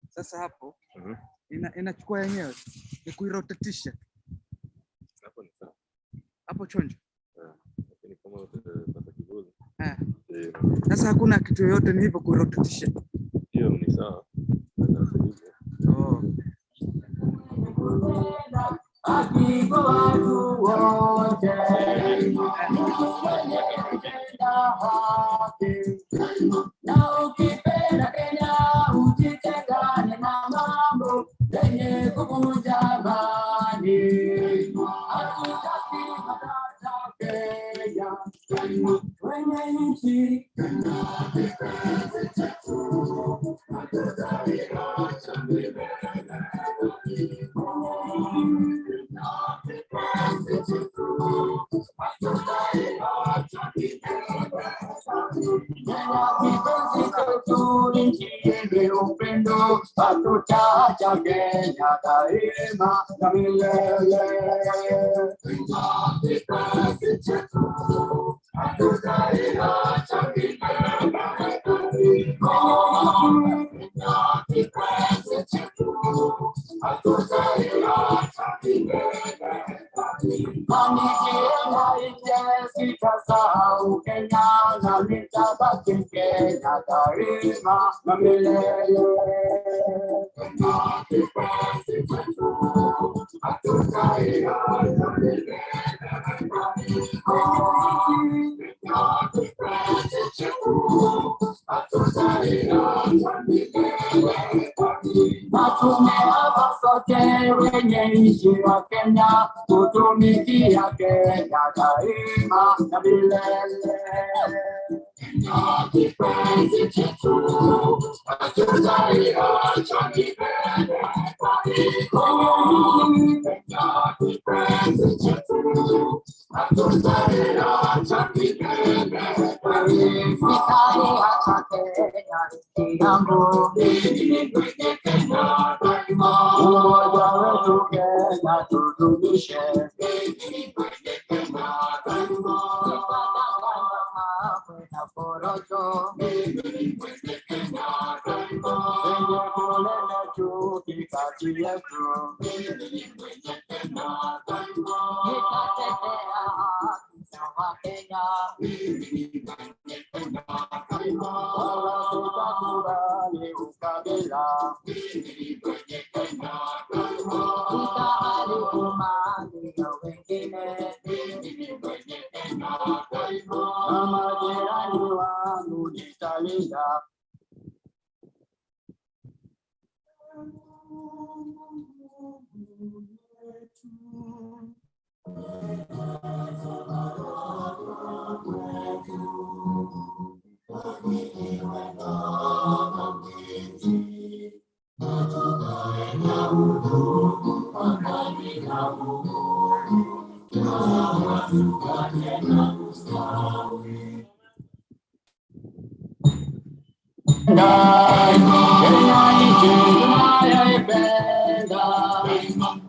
Sasa hapo inachukua yenyewe ni kuirotatisha hapo ni sawa. hapo chonjo. Lakini kama utapata kivuli. Sasa hakuna kitu yoyote ni hivyo kuirotatisha. Hiyo ni sawa. Oh.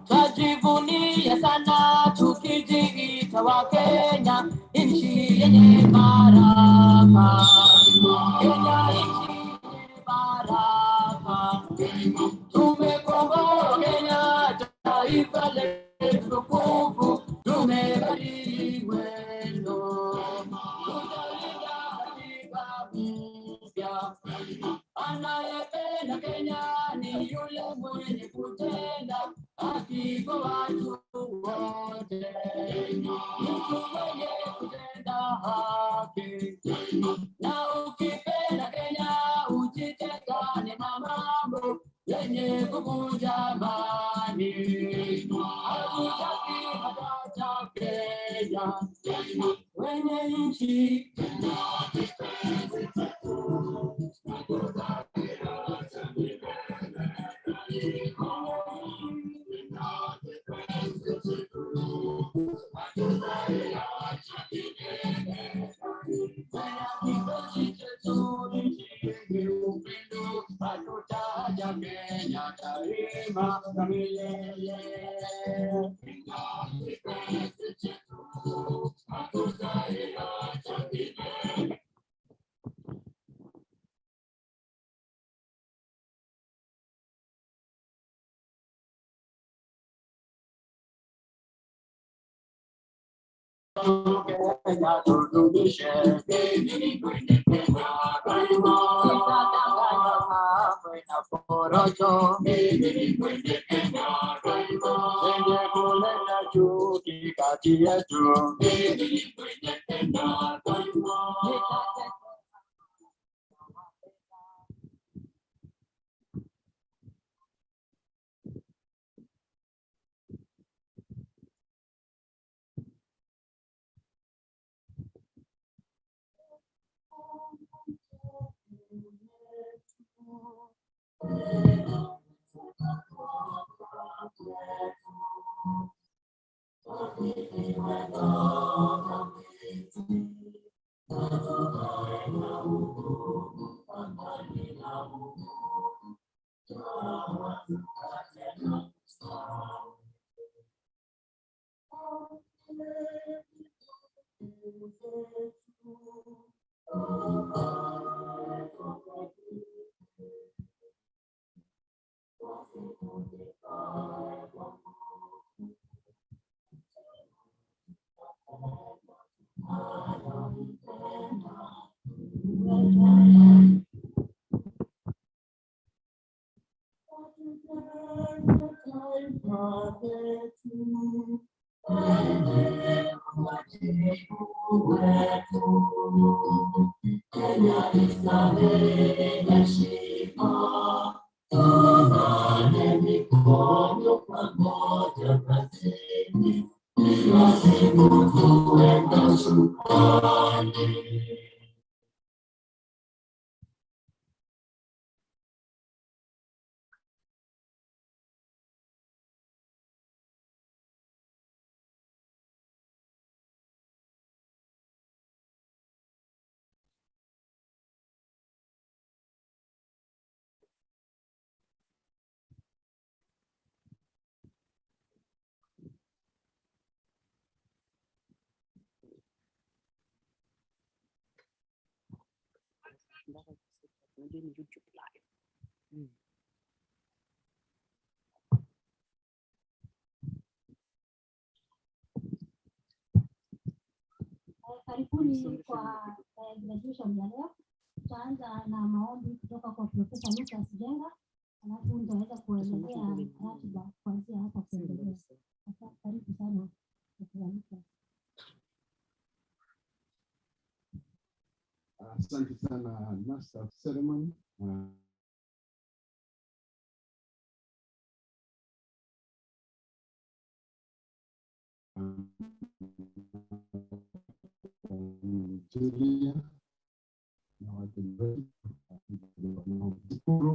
Tajivunia sana tukijiita wa Kenya, nchi yenye baraka. Kenya nchi yenye baraka. Tumekomboa Kenya, taifa letu tukufu, tumebadili mwendo. Tutalinda katiba mpya. Anayependa Kenya ni yule mwenye kutenda haki kwa watu wote. Mtu mwenye kutenda haki. Na ukipenda Kenya ujitengane na mambo yenye kuvunja amani. Hatutaki hata Kenya wenye nchi. daima na milele. Kenya turudishe, na porojo, zenye kuleta chuki kati yetu. Karibuni kwa graduation ya leo. Tutaanza na maombi kutoka kwa Profesa Lucas Jenga, alafu nitaweza kuelezea ratiba kuanzia hapa kuendelea. Karibu sana Profesa Lucas. Asante sana Master of Ceremony. Julia na wageni wetu,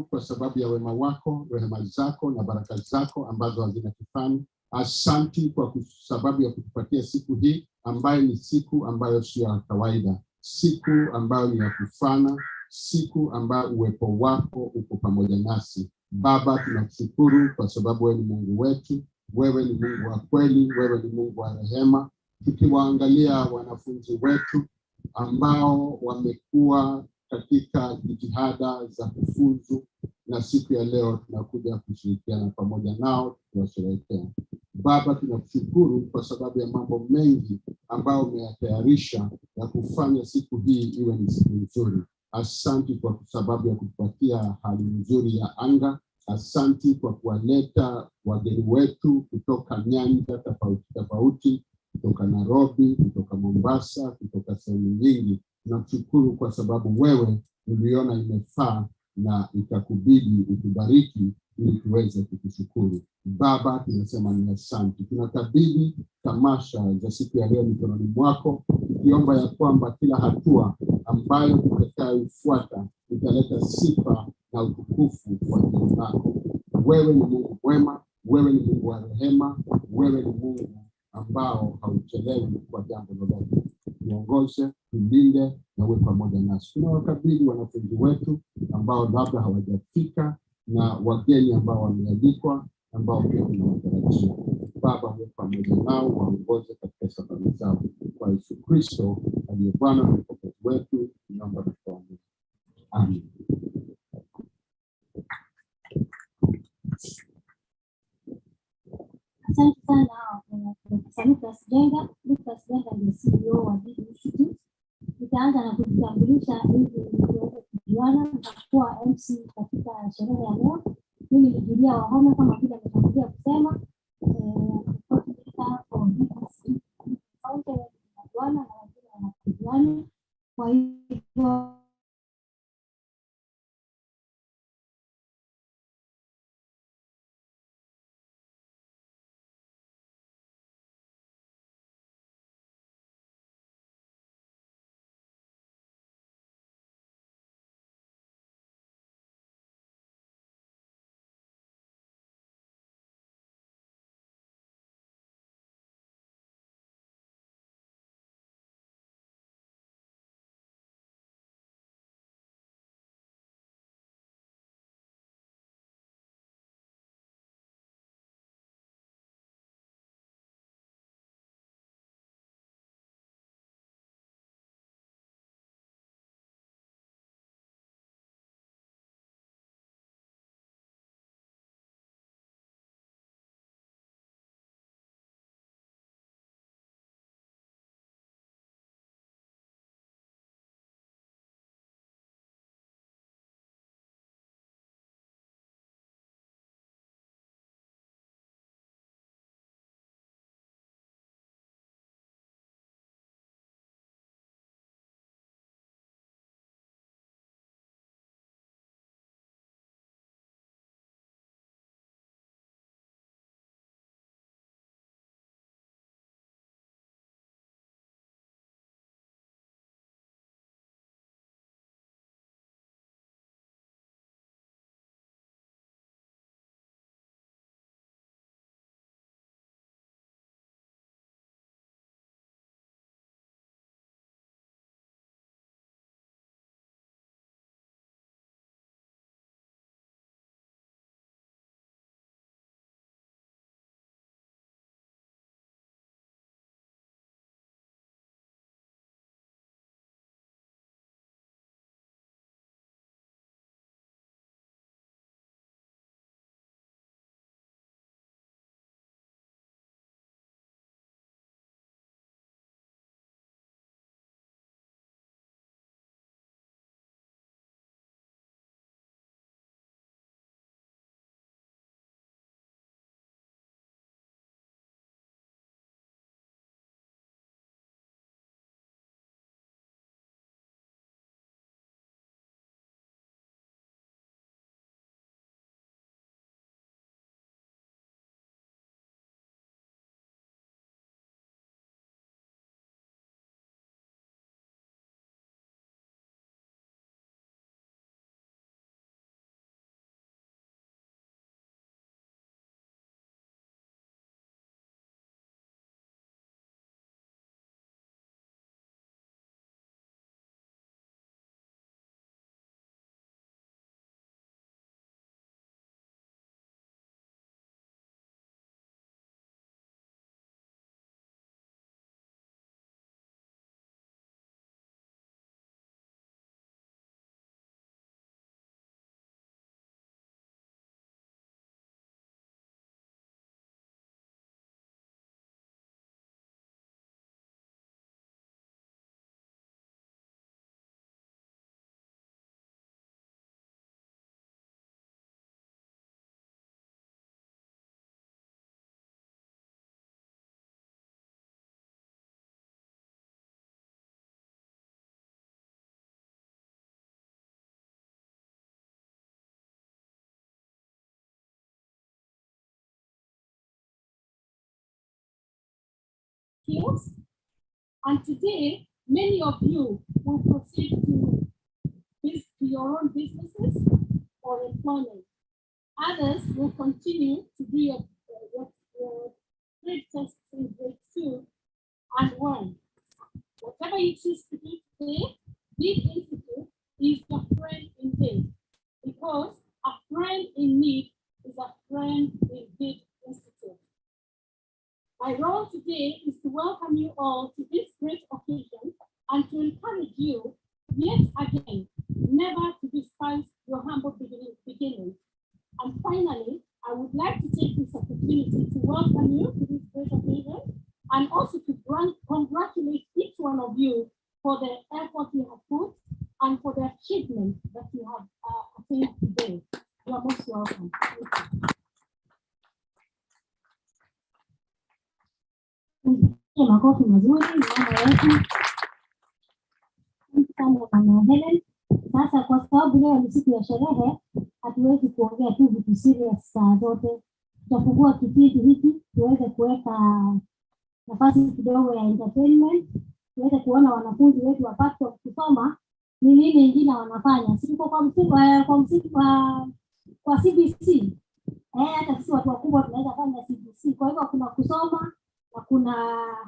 kwa sababu ya wema wako, rehema zako na baraka zako ambazo hazina kifani. Asante kwa sababu ya kutupatia siku hii ambayo ni siku ambayo sio ya kawaida, siku ambayo ni ya kufana, siku ambayo uwepo wako uko pamoja nasi. Baba, tunakushukuru kwa sababu wewe ni Mungu wetu, wewe ni Mungu wa kweli, wewe ni Mungu wa rehema. Tukiwaangalia wanafunzi wetu ambao wamekuwa katika jitihada za kufuzu, na siku ya leo tunakuja kushirikiana pamoja nao tukiwasherehekea. Baba, tunakushukuru kwa sababu ya mambo mengi ambayo umeyatayarisha ya kufanya siku hii iwe ni siku nzuri. Asante kwa sababu ya kutupatia hali nzuri ya anga. Asante kwa kuwaleta wageni wetu kutoka nyanja tofauti, kutoka Nairobi, kutoka Mombasa, kutoka sehemu nyingi. Tunashukuru kwa sababu wewe uliona imefaa na itakubidi utubariki ili tuweze kukushukuru. Baba, tunasema ni asante. Tunakabidhi tamasha za siku ya leo mikononi mwako, tukiomba ya kwamba kila hatua ambayo tutakayofuata italeta sifa na utukufu kwa jina lako. Wewe ni Mungu mwema, wewe ni Mungu wa rehema, wewe ni Mungu ambao hauchelewi kwa jambo lolote. Tuongoze, tulinde na uwe pamoja nasi. Tunawakabidhi wanafunzi wetu ambao labda hawajafika na wageni ambao wamealikwa ambao pia tunawatarajia. Baba, uwe pamoja nao, waongoze katika safari zao. Kwa Yesu Kristo aliye Bwana na Mwokozi wetu, tunaomba na kuamini. Amen. Asante sana Profesa Lucas Jenga. Lucas Jenga ndio CEO wa Didi Institute. Nitaanza na kujitambulisha ili tuweze kujuana. Nitakuwa MC katika sherehe ya leo. Mimi ni Julia Wahome kama vile ametangulia kusema. Kwa hivyo skills. And today, many of you will proceed to your own businesses or employment. Others will continue to do your grade tests in grade 2 and 1. Whatever you choose to do today, this institute is your friend indeed, because a friend in need is a friend indeed institute. My role today is to welcome you all to this great occasion and to encourage you yet again never to despise your humble beginnings. And finally, I would like to take this opportunity to welcome you to this great occasion and also to congratulate each one of you for the effort you have put and for the achievement that you have attained today. You are most welcome. Makofi mazuri mama yetu. Mama Helen. Sasa kwa sababu leo ni siku ya sherehe, hatuwezi kuongea tu vitu serious saa zote. Tutafungua kipindi hiki tuweze kuweka nafasi kidogo ya entertainment, tuweze kuona wanafunzi wetu wapate kusoma ni nini ingine wanafanya. Siko kwa CBC. Hata sisi watu wakubwa tunaweza fanya CBC. Kwa hivyo kuna kusoma na kuna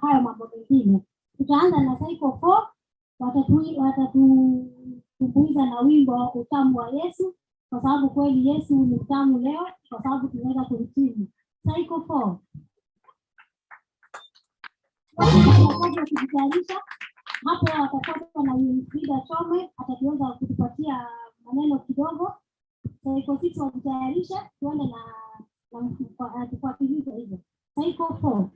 hayo mambo mengine. Tutaanza na cycle 4, watatutumbuiza na wimbo utamu wa Yesu, kwa sababu kweli Yesu ni mtamu leo, kwa sababu tunaweza kuhitimu. Cycle 4. Kujitayarisha hapo watafuata na Frida Chome atatuweza kutupatia maneno kidogo. Cycle 6 wajitayarisha tuende na tufuatilize hivyo. Cycle 4.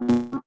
My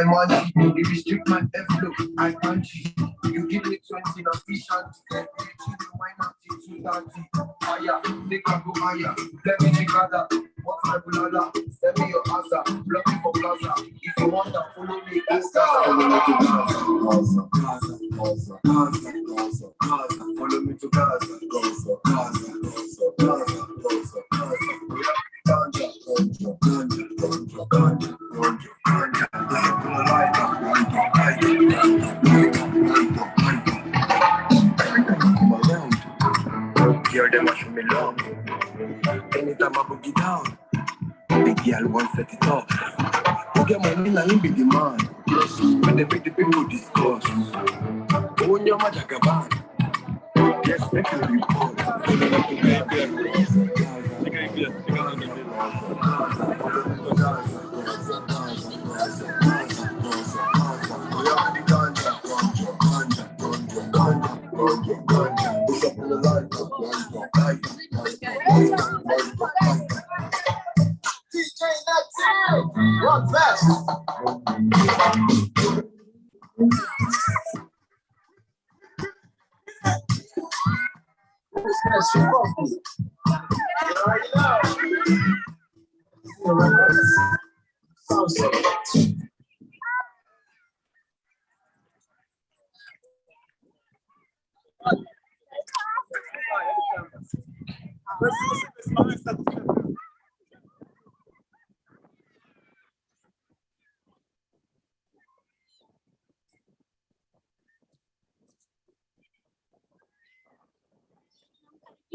money, if you strip my envelope, I punch you. You give me 20 no fish and chicken. You cheat the wine up till 2:30. Higher, they can go higher. Let me Chicago. What's my bulala? Send me your answer. Block me for Plaza. If you want to follow me, let's go. Follow me to Gaza. Gaza, Gaza, Gaza, Gaza, Gaza. Follow me to Gaza. Gaza, Gaza, Gaza, Gaza, Gaza, Gaza. Ganja, ganja, ganja, ganja, ganja, ganja, ganja. Hear them a show me love. Anytime I boogie down, big girl wants set it up. Who get money now him be the man. When they make the people discuss. Own your majagaban. Yes, make you report. What's best?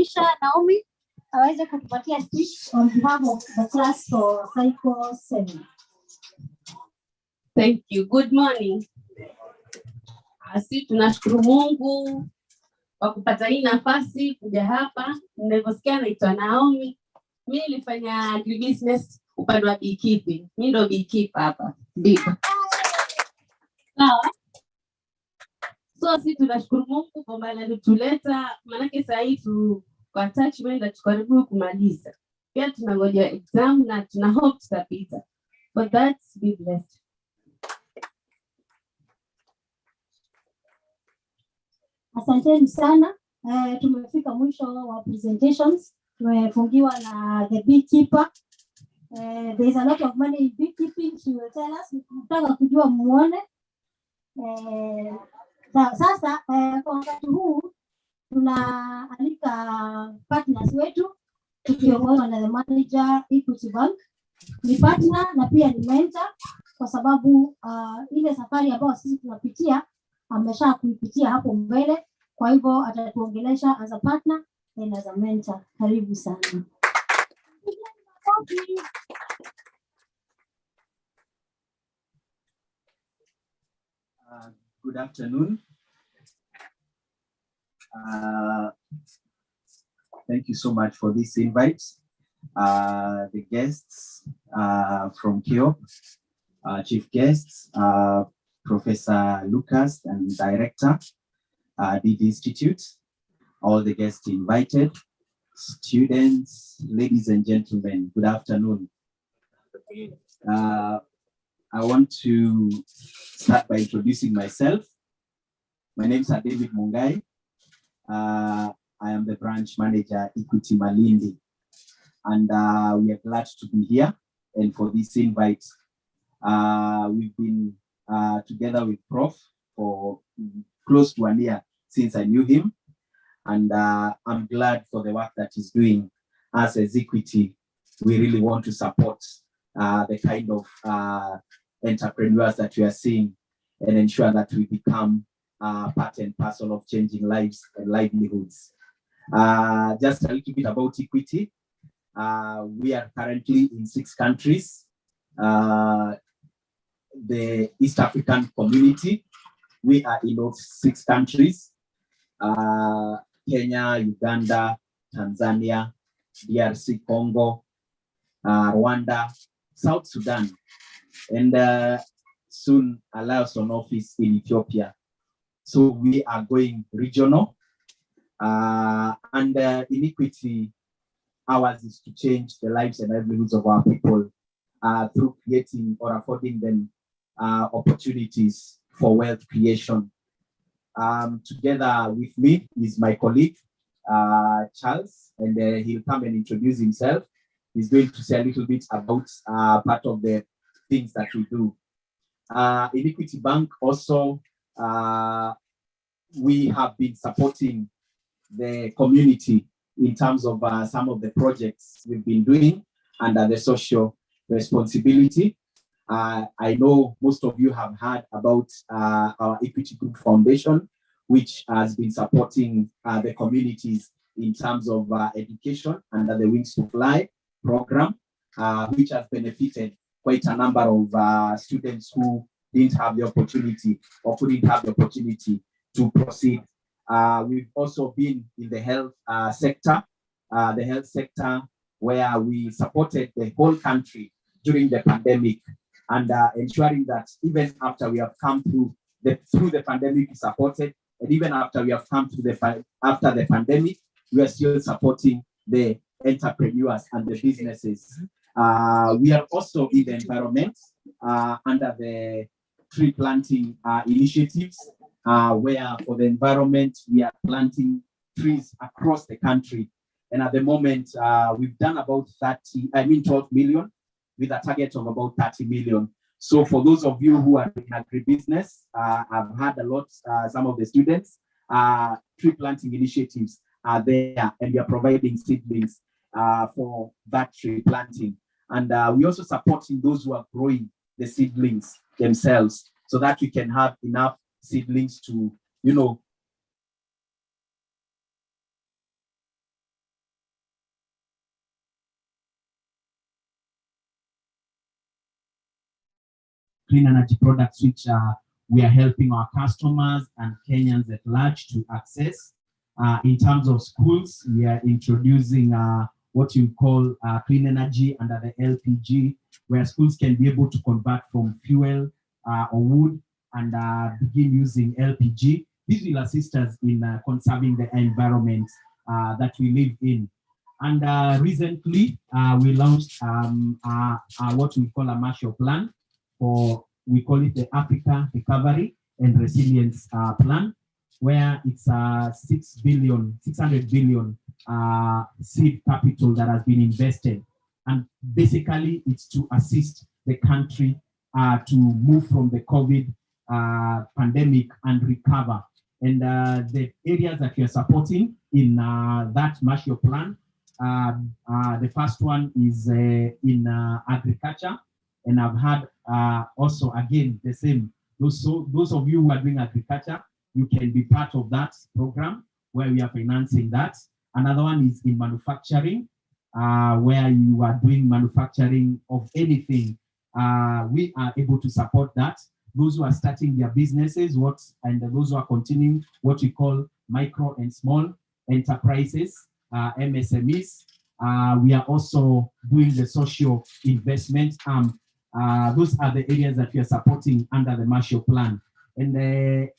Kisha Naomi aweze kutupatia speech on behalf of the class for Cycle 7. Thank you. Good morning. Asi tunashukuru Mungu kwa kupata hii nafasi kuja hapa. Mnavyosikia naitwa Naomi. Mimi nilifanya agribusiness upande wa beekeeping. Mimi ndo beekeeper hapa. Ndio. Sawa. So sisi tunashukuru Mungu kwa maana alituleta, maana sasa hivi tu kwa attachment na tukaribu kumaliza. Pia tunangoja exam na tuna hope tutapita. But that's be blessed. Asanteni sana. Tumefika mwisho wa presentations. Tumefungiwa na the beekeeper. There is a lot of money in beekeeping. She will tell us. Nataka kujua muone. Sasa kwa wakati huu tunaalika partners wetu tukiongozwa na the manager Equity Bank. Ni partner na pia ni mentor kwa sababu ile safari ambayo sisi tunapitia amesha kuipitia hapo mbele, kwa hivyo atatuongelesha as a partner and as a mentor. Karibu sana. Good afternoon. Thank you so much for this invite. The guests from KIO, chief guests, Professor Lucas and Director, DD Institute, all the guests invited, students, ladies and gentlemen, good afternoon. I want to start by introducing myself. My name is David Mungai. I am the branch manager, Equity Malindi. And we are glad to be here. And for this invite, we've been together with Prof for close to 1 year since I knew him. And I'm glad for the work that he's doing. As Equity, we really want to support the kind of entrepreneurs that we are seeing and ensure that we become part and parcel of changing lives and livelihoods. Just a little bit about Equity. We are currently in 6 countries. The East African community, we are in those 6 countries. Kenya, Uganda, Tanzania, DRC, Congo, Rwanda, South Sudan, and soon allows an office in Ethiopia. So we are going regional, and in Equity, ours is to change the lives and livelihoods of our people through creating or affording them opportunities for wealth creation. Together with me is my colleague, Charles, and he'll come and introduce himself. He's going to say a little bit about part of the things that we do. In Equity Bank also, we have been supporting the community in terms of some of the projects we've been doing under the social responsibility. I know most of you have heard about our Equity Group Foundation, which has been supporting the communities in terms of education under the Wings to Fly program, which has benefited quite a number of students who didn't have the opportunity or couldn't have the opportunity to proceed. We've also been in the health sector, where we supported the whole country during the pandemic, and ensuring that even after we have come through the pandemic, we supported, and even after we have come through after the pandemic, we are still supporting the entrepreneurs and the businesses. We are also in the environment under the tree planting initiatives, where for the environment, we are planting trees across the country. And at the moment, we've done about 12 million with a target of about 30 million. So for those of you who are in agribusiness, I've had a lot, some of the students, tree planting initiatives are there, and we are providing seedlings for that tree planting. And we're also supporting those who are growing the seedlings themselves, so that we can have enough seedlings to, clean energy products which we are helping our customers and Kenyans at large to access. In terms of schools, we are introducing what you call clean energy under the LPG, where schools can be able to convert from fuel or wood and begin using LPG. This will assist us in conserving the environment that we live in. And recently, we launched what we call a Marshall Plan, for we call it the Africa Recovery and Resilience Plan, where it's 600 billion seed capital that has been invested. And basically, it's to assist the country to move from the COVID pandemic and recover. And the areas that we are supporting in that Marshall Plan, the first one is in agriculture. And I've had also, again, the same. Those of you who are doing agriculture, you can be part of that program where we are financing that. Another one is in manufacturing, where you are doing manufacturing of anything. We are able to support that. Those who are starting their businesses, and those who are continuing what we call micro and small enterprises, MSMEs. We are also doing the social investment. Those are the areas that we are supporting under the Marshall Plan. And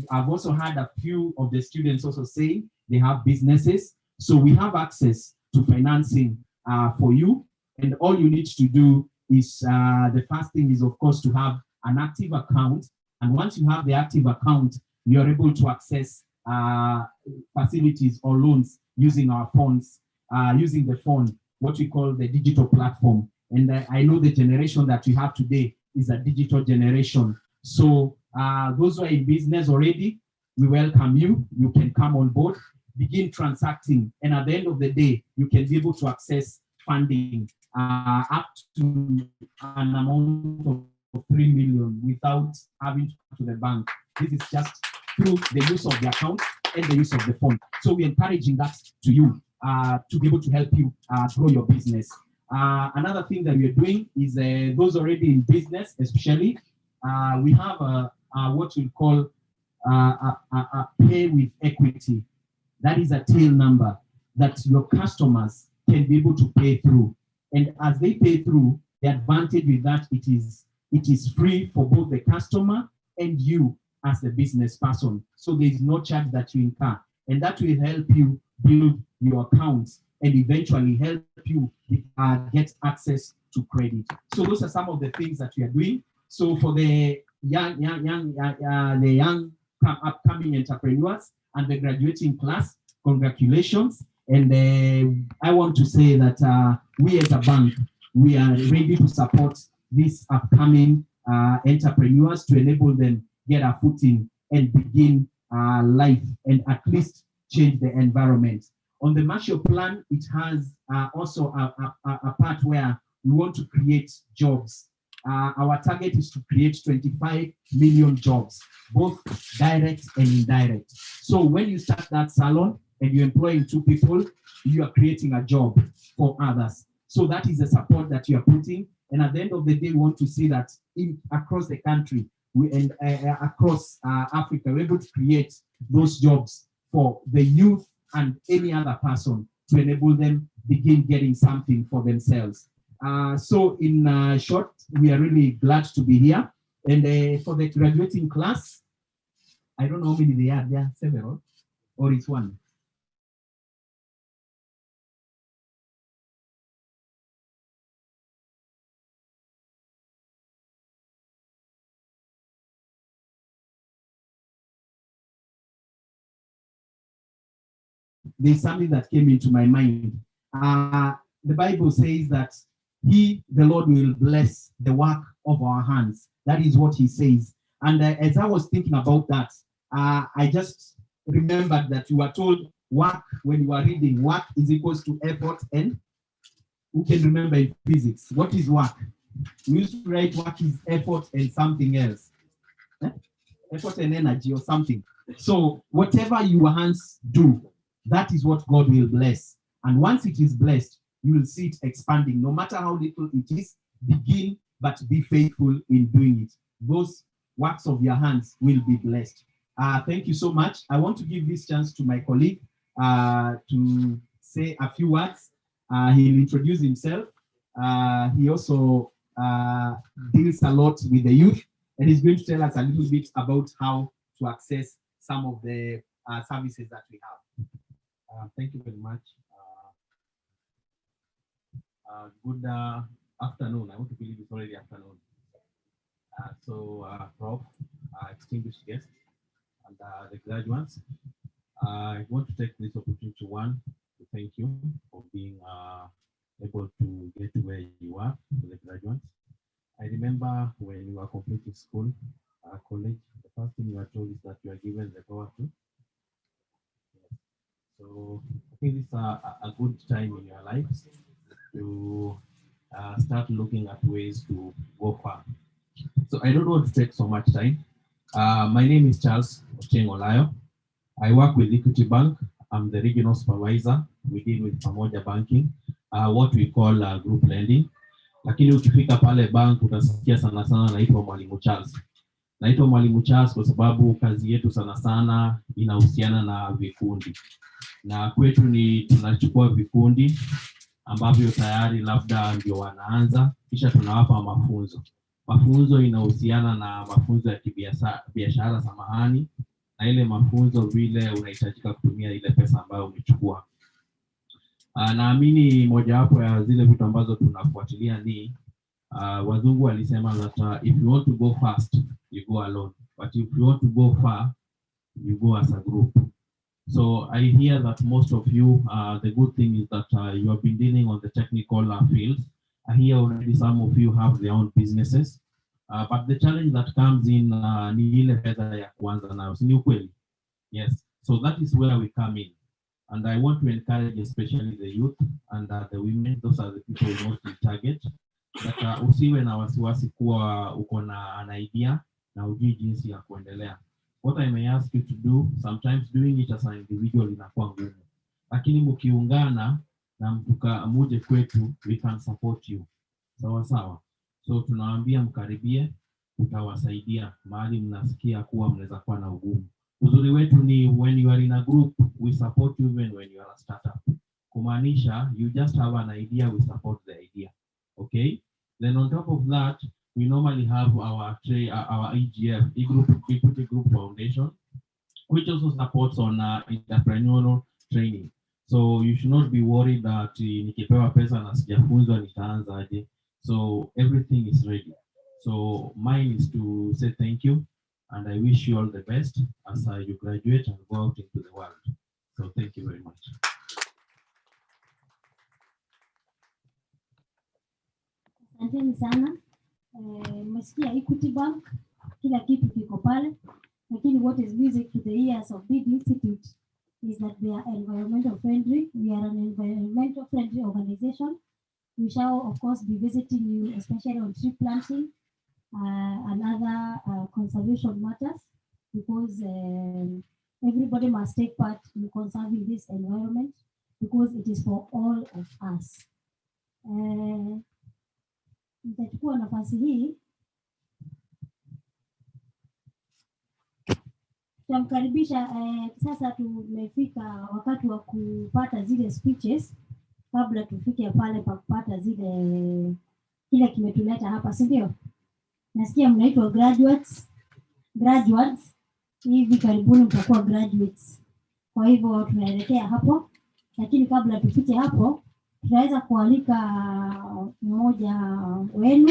I've also had a few of the students also saying they have businesses. So we have access to financing for you. And all you need to do is, the first thing is, of course, to have an active account. And once you have the active account, you're able to access facilities or loans using our phones, using the phone, what we call the digital platform. And I know the generation that we have today is a digital generation. So those who are in business already, we welcome you. You can come on board, begin transacting, and at the end of the day, you can be able to access funding up to an amount of 3 million without having to go to the bank. This is just through the use of the account and the use of the phone. So we're encouraging that to you to be able to help you grow your business. Another thing that we're doing is those already in business, especially, we have what we call a pay with equity. That is a tail number that your customers can be able to pay through. And as they pay through, the advantage with that, it is free for both the customer and you as the business person. So there is no charge that you incur. And that will help you build your accounts and eventually help you get access to credit. So those are some of the things that we are doing. So for the young upcoming entrepreneurs and the graduating class, congratulations. And I want to say that we as a bank, we are ready to support these upcoming entrepreneurs to enable them get a footing and begin life and at least change the environment. On the Marshall Plan, it has also a part where we want to create jobs. Our target is to create 25 million jobs, both direct and indirect. So when you start that salon and you're employing 2 people, you are creating a job for others. So that is the support that you are putting. And at the end of the day, we want to see that across the country and across Africa, we're able to create those jobs for the youth and any other person to enable them begin getting something for themselves. So in short, we are really glad to be here. And for the graduating class, I don't know how many they are. There are several, or it's one. There's something that came into my mind. The Bible says that the Lord will bless the work of our hands. That is what he says. And as I was thinking about that, I just remembered that you were told work, when you are reading, work is equals to effort. And who can remember in physics? What is work? We used to write work is effort and something else. Effort and energy or something. So whatever your hands do, that is what God will bless. And once it is blessed, you will see it expanding. No matter how little it is, begin but be faithful in doing it. Those works of your hands will be blessed. Thank you so much. I want to give this chance to my colleague to say a few words. He'll introduce himself. He also deals a lot with the youth, and he's going to tell us a little bit about how to access some of the services that we have. Thank you very much. Good afternoon. I want to believe it's already afternoon. Prof, distinguished guests, and the graduates, I want to take this opportunity to thank you for being able to get to where you are for the graduates. I remember when you were completing school, college, the first thing you were told is that you are given the power to. So I think it's a good time in your life to start looking at ways to go far. So I don't want to take so much time. My name is Charles Ocheng-Olayo. I work with Equity Bank. I'm the regional supervisor. We deal with pamoja banking, what we call group lending. Lakini ukifika pale bank utasikia sana sana naitwa Mwalimu Charles. Naitwa Mwalimu Charles kwa sababu kazi yetu sana sana inahusiana na vikundi. Na kwetu ni tunachukua vikundi ambavyo tayari labda ndio wanaanza, kisha tunawapa mafunzo. Mafunzo inahusiana na mafunzo ya kibiashara samahani, na ile mafunzo vile unahitajika kutumia ile pesa ambayo umechukua. Naamini mojawapo ya zile vitu ambazo tunafuatilia ni wazungu walisema that if you want to go fast, you go alone. But if you want to go far, you go as a group. So I hear that most of you, the good thing is that you have been dealing on the technical fields. I hear already some of you have their own businesses. But the challenge that comes in ni ile fedha ya kuanza nayo, si ni ukweli? Yes, so that is where we come in. And I want to encourage especially the youth and the women, those are the people we mostly target, that usiwe na wasiwasi kuwa uko na an idea na ujui jinsi ya kuendelea. What I may ask you to do, sometimes doing it as an individual inakuwa ngumu. Lakini mkiungana na muje kwetu, we can support you. Sawa sawa. So tunawaambia mkaribie, utawasaidia mahali mnasikia kuwa mnaweza kuwa na ugumu. Uzuri wetu ni when you are in a group, we support you even when you are a startup. Kumaanisha, you just have an idea, we support the idea. Okay? Then on top of that, we normally have our EGF, Equity Group Foundation, which also supports on entrepreneurial training. So you should not be worried that nikipewa pesa na sijafunzwa nitaanza aje. So everything is ready. So mine is to say thank you, and I wish you all the best as you graduate and go out into the world. So thank you very much. Asanteni sana. Mmesikia Equity Bank, kila kitu kiko pale, lakini what is music to the ears of Big Institute is that they are environmental friendly. We are an environmental friendly organization. We shall of course be visiting you, especially on tree planting and other conservation matters, because everybody must take part in conserving this environment because it is for all of us. Nitachukua nafasi hii tutamkaribisha. Sasa tumefika wakati wa kupata zile speeches. Kabla tufike pale pa kupata zile kile kimetuleta hapa, si ndio? Nasikia mnaitwa graduates hivi karibuni mtakuwa graduates. Kwa hivyo tunaelekea hapo, lakini kabla tufike hapo tunaweza kualika mmoja wenu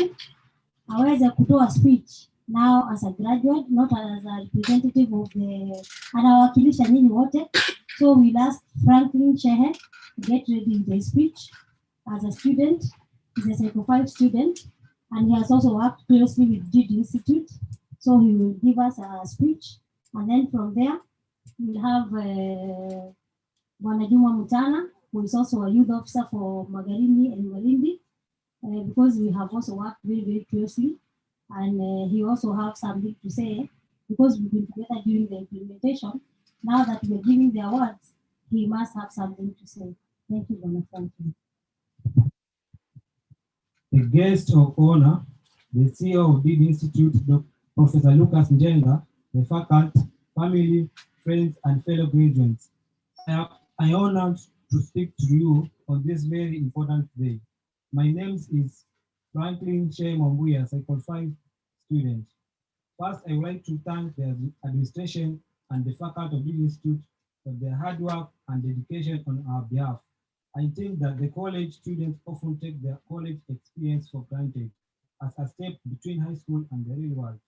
aweze kutoa speech now as a graduate, not as a representative of the, anawakilisha nyinyi wote. So we'll ask Franklin Shehe to get ready with the speech as a student. He's a Psycho 5 student and he has also worked closely with Big Institute. So he will give us a speech, and then from there we'll have Bwana Juma Mutana, who is also a youth officer for Magarini and Malindi, because we have also worked very, very closely, and he also has something to say because we've been together during the implementation. Now that we're giving the awards, he must have something to say. Thank you, Bwana Franklin. The guest of honor the CEO of Deed Institute, Professor Lucas Njenga, the faculty, family, friends, and fellow graduates. I am honored to speak to you on this very important day. My name is Franklin Shea Mambuya, Cycle 5 student. First, I would like to thank the administration and the faculty of the Institute for their hard work and dedication on our behalf. I think that the college students often take their college experience for granted as a step between high school and the real world.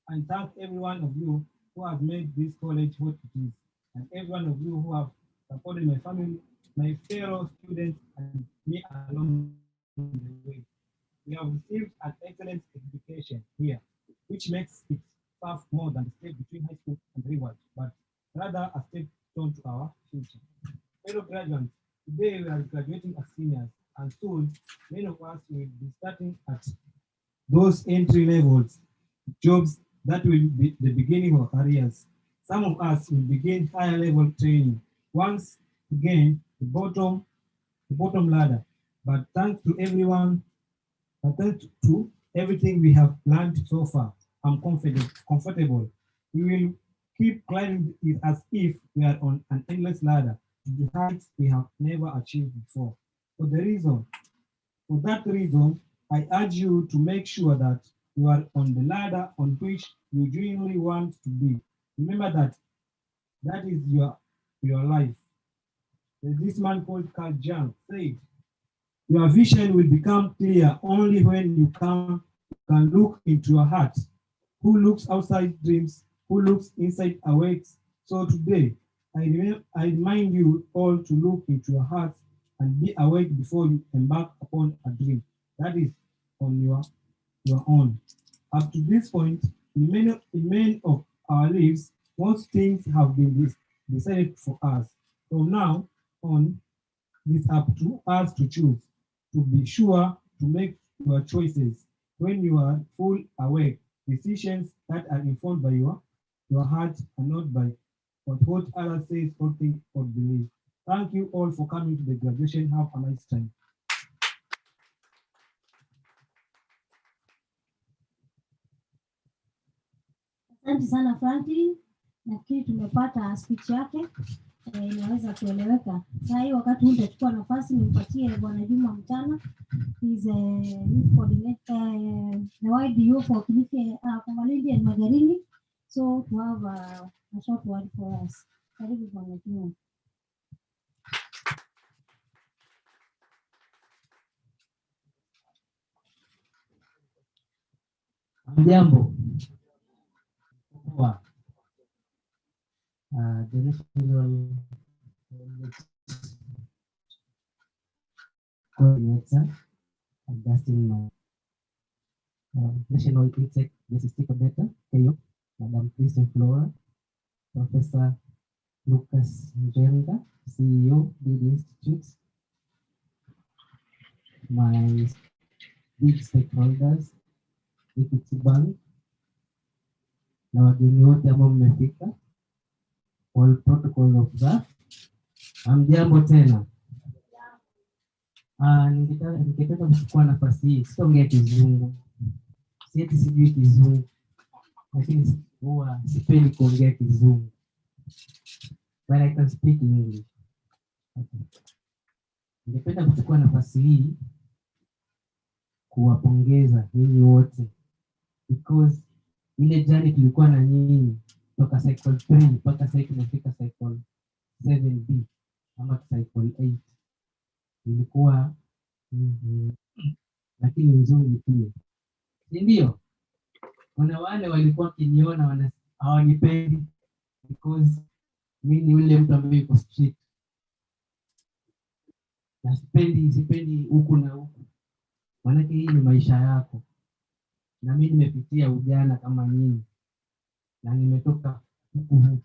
I thank every one of you who have made this college what it is, and every one of you who have supported my family, my fellow students, and me along the way. We have received an excellent education here, which makes it far more than a step between high school and the real world, but rather a step on to our future. Fellow graduates, today we are graduating as seniors, and soon many of us will be starting at those entry levels jobs that will be the beginning of careers. Some of us will begin higher level training. Once again, the bottom ladder. But thanks to everyone, thanks to everything we have learned so far, I'm comfortable. We will keep climbing it as if we are on an endless ladder to the heights we have never achieved before. For that reason, I urge you to make sure that you are on the ladder on which you genuinely want to be. Remember that is your life. This man called Carl Jung said, your vision will become clear only when you can look into your heart. Who looks outside dreams, who looks inside awakes. So today, I remind you all to look into your hearts and be awake before you embark upon a dream that is on your own. Up to this point, in many of our lives, most things have been decided for us. From now on, it's up to us to choose, to be sure to make your choices when you are full awake, decisions that are informed by your heart and not by what others say or think or believe. Thank you all for coming to the graduation. Have a nice time. Asante sana Franklin, nafikiri tumepata speech yake inaweza kueleweka. Sasa hii wakati huu nitachukua nafasi nimpatie Bwana Juma Mtana. He's a youth coordinator, the wide youth for Kilifi, Malindi and Magarini. So to have a short word for us. Karibu Bwana Juma. Jambo. The national coordinator, Augustine, national exec justice coordinator, KO, Madam Christian Flora, Professor Lucas Njenga, CEO, Deed Institute, my big stakeholders, Equity Bank, na wageni wote ambao mmefika, all protocols observed. Hamjambo tena. Ningependa kuchukua nafasi hii, sitaongea Kizungu, sieti sijui Kizungu, lakini huwa sipendi kuongea Kizungu, but I can speak English. Okay. Ningependa kuchukua nafasi hii kuwapongeza nyinyi wote, because ile jani tulikuwa na nyinyi toka cycle 3 mpaka sasa tumefika cycle 7B ama cycle 8 ilikuwa lakini nzuri pia, ndio kuna wale walikuwa kiniona hawanipendi because mimi ni yule mtu ambaye yuko strict na sipendi huku na huku, maana hii ni maisha yako na mimi nimepitia ujana kama nyinyi na nimetoka huku.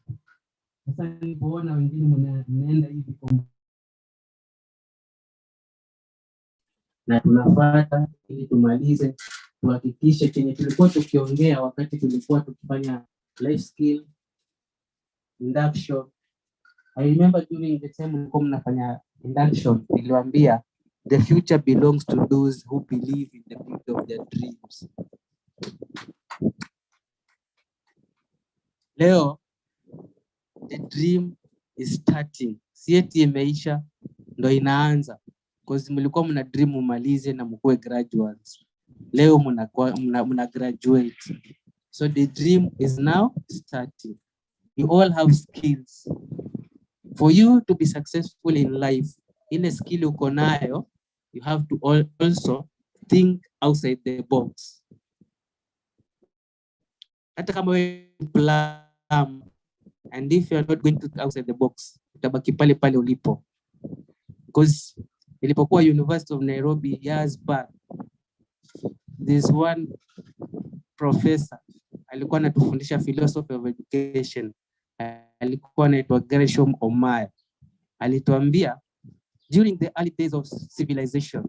Sasa nilipoona wengine mnaenda hivi kwa na tunafuata ili tumalize, tuhakikishe chenye tulikuwa tukiongea wakati tulikuwa tukifanya life skill induction. I remember during the time mlikuwa mnafanya induction, niliwaambia The future belongs to those who believe in the beauty of their dreams. Leo, the dream is starting. Si eti imeisha, ndo inaanza. Because mlikuwa mna dream mumalize na mkuwe graduates. Leo mna graduate. So the dream is now starting. You all have skills. For you to be successful in life, ile skill uko nayo, you have to also think outside the box. Hata kama wewe plan, and if you are not going to think outside the box, utabaki pale pale ulipo. Because nilipokuwa University of Nairobi years back, there's one professor alikuwa anatufundisha philosophy of education. Alikuwa anaitwa Gresham Omaya. Alituambia, during the early days of civilization,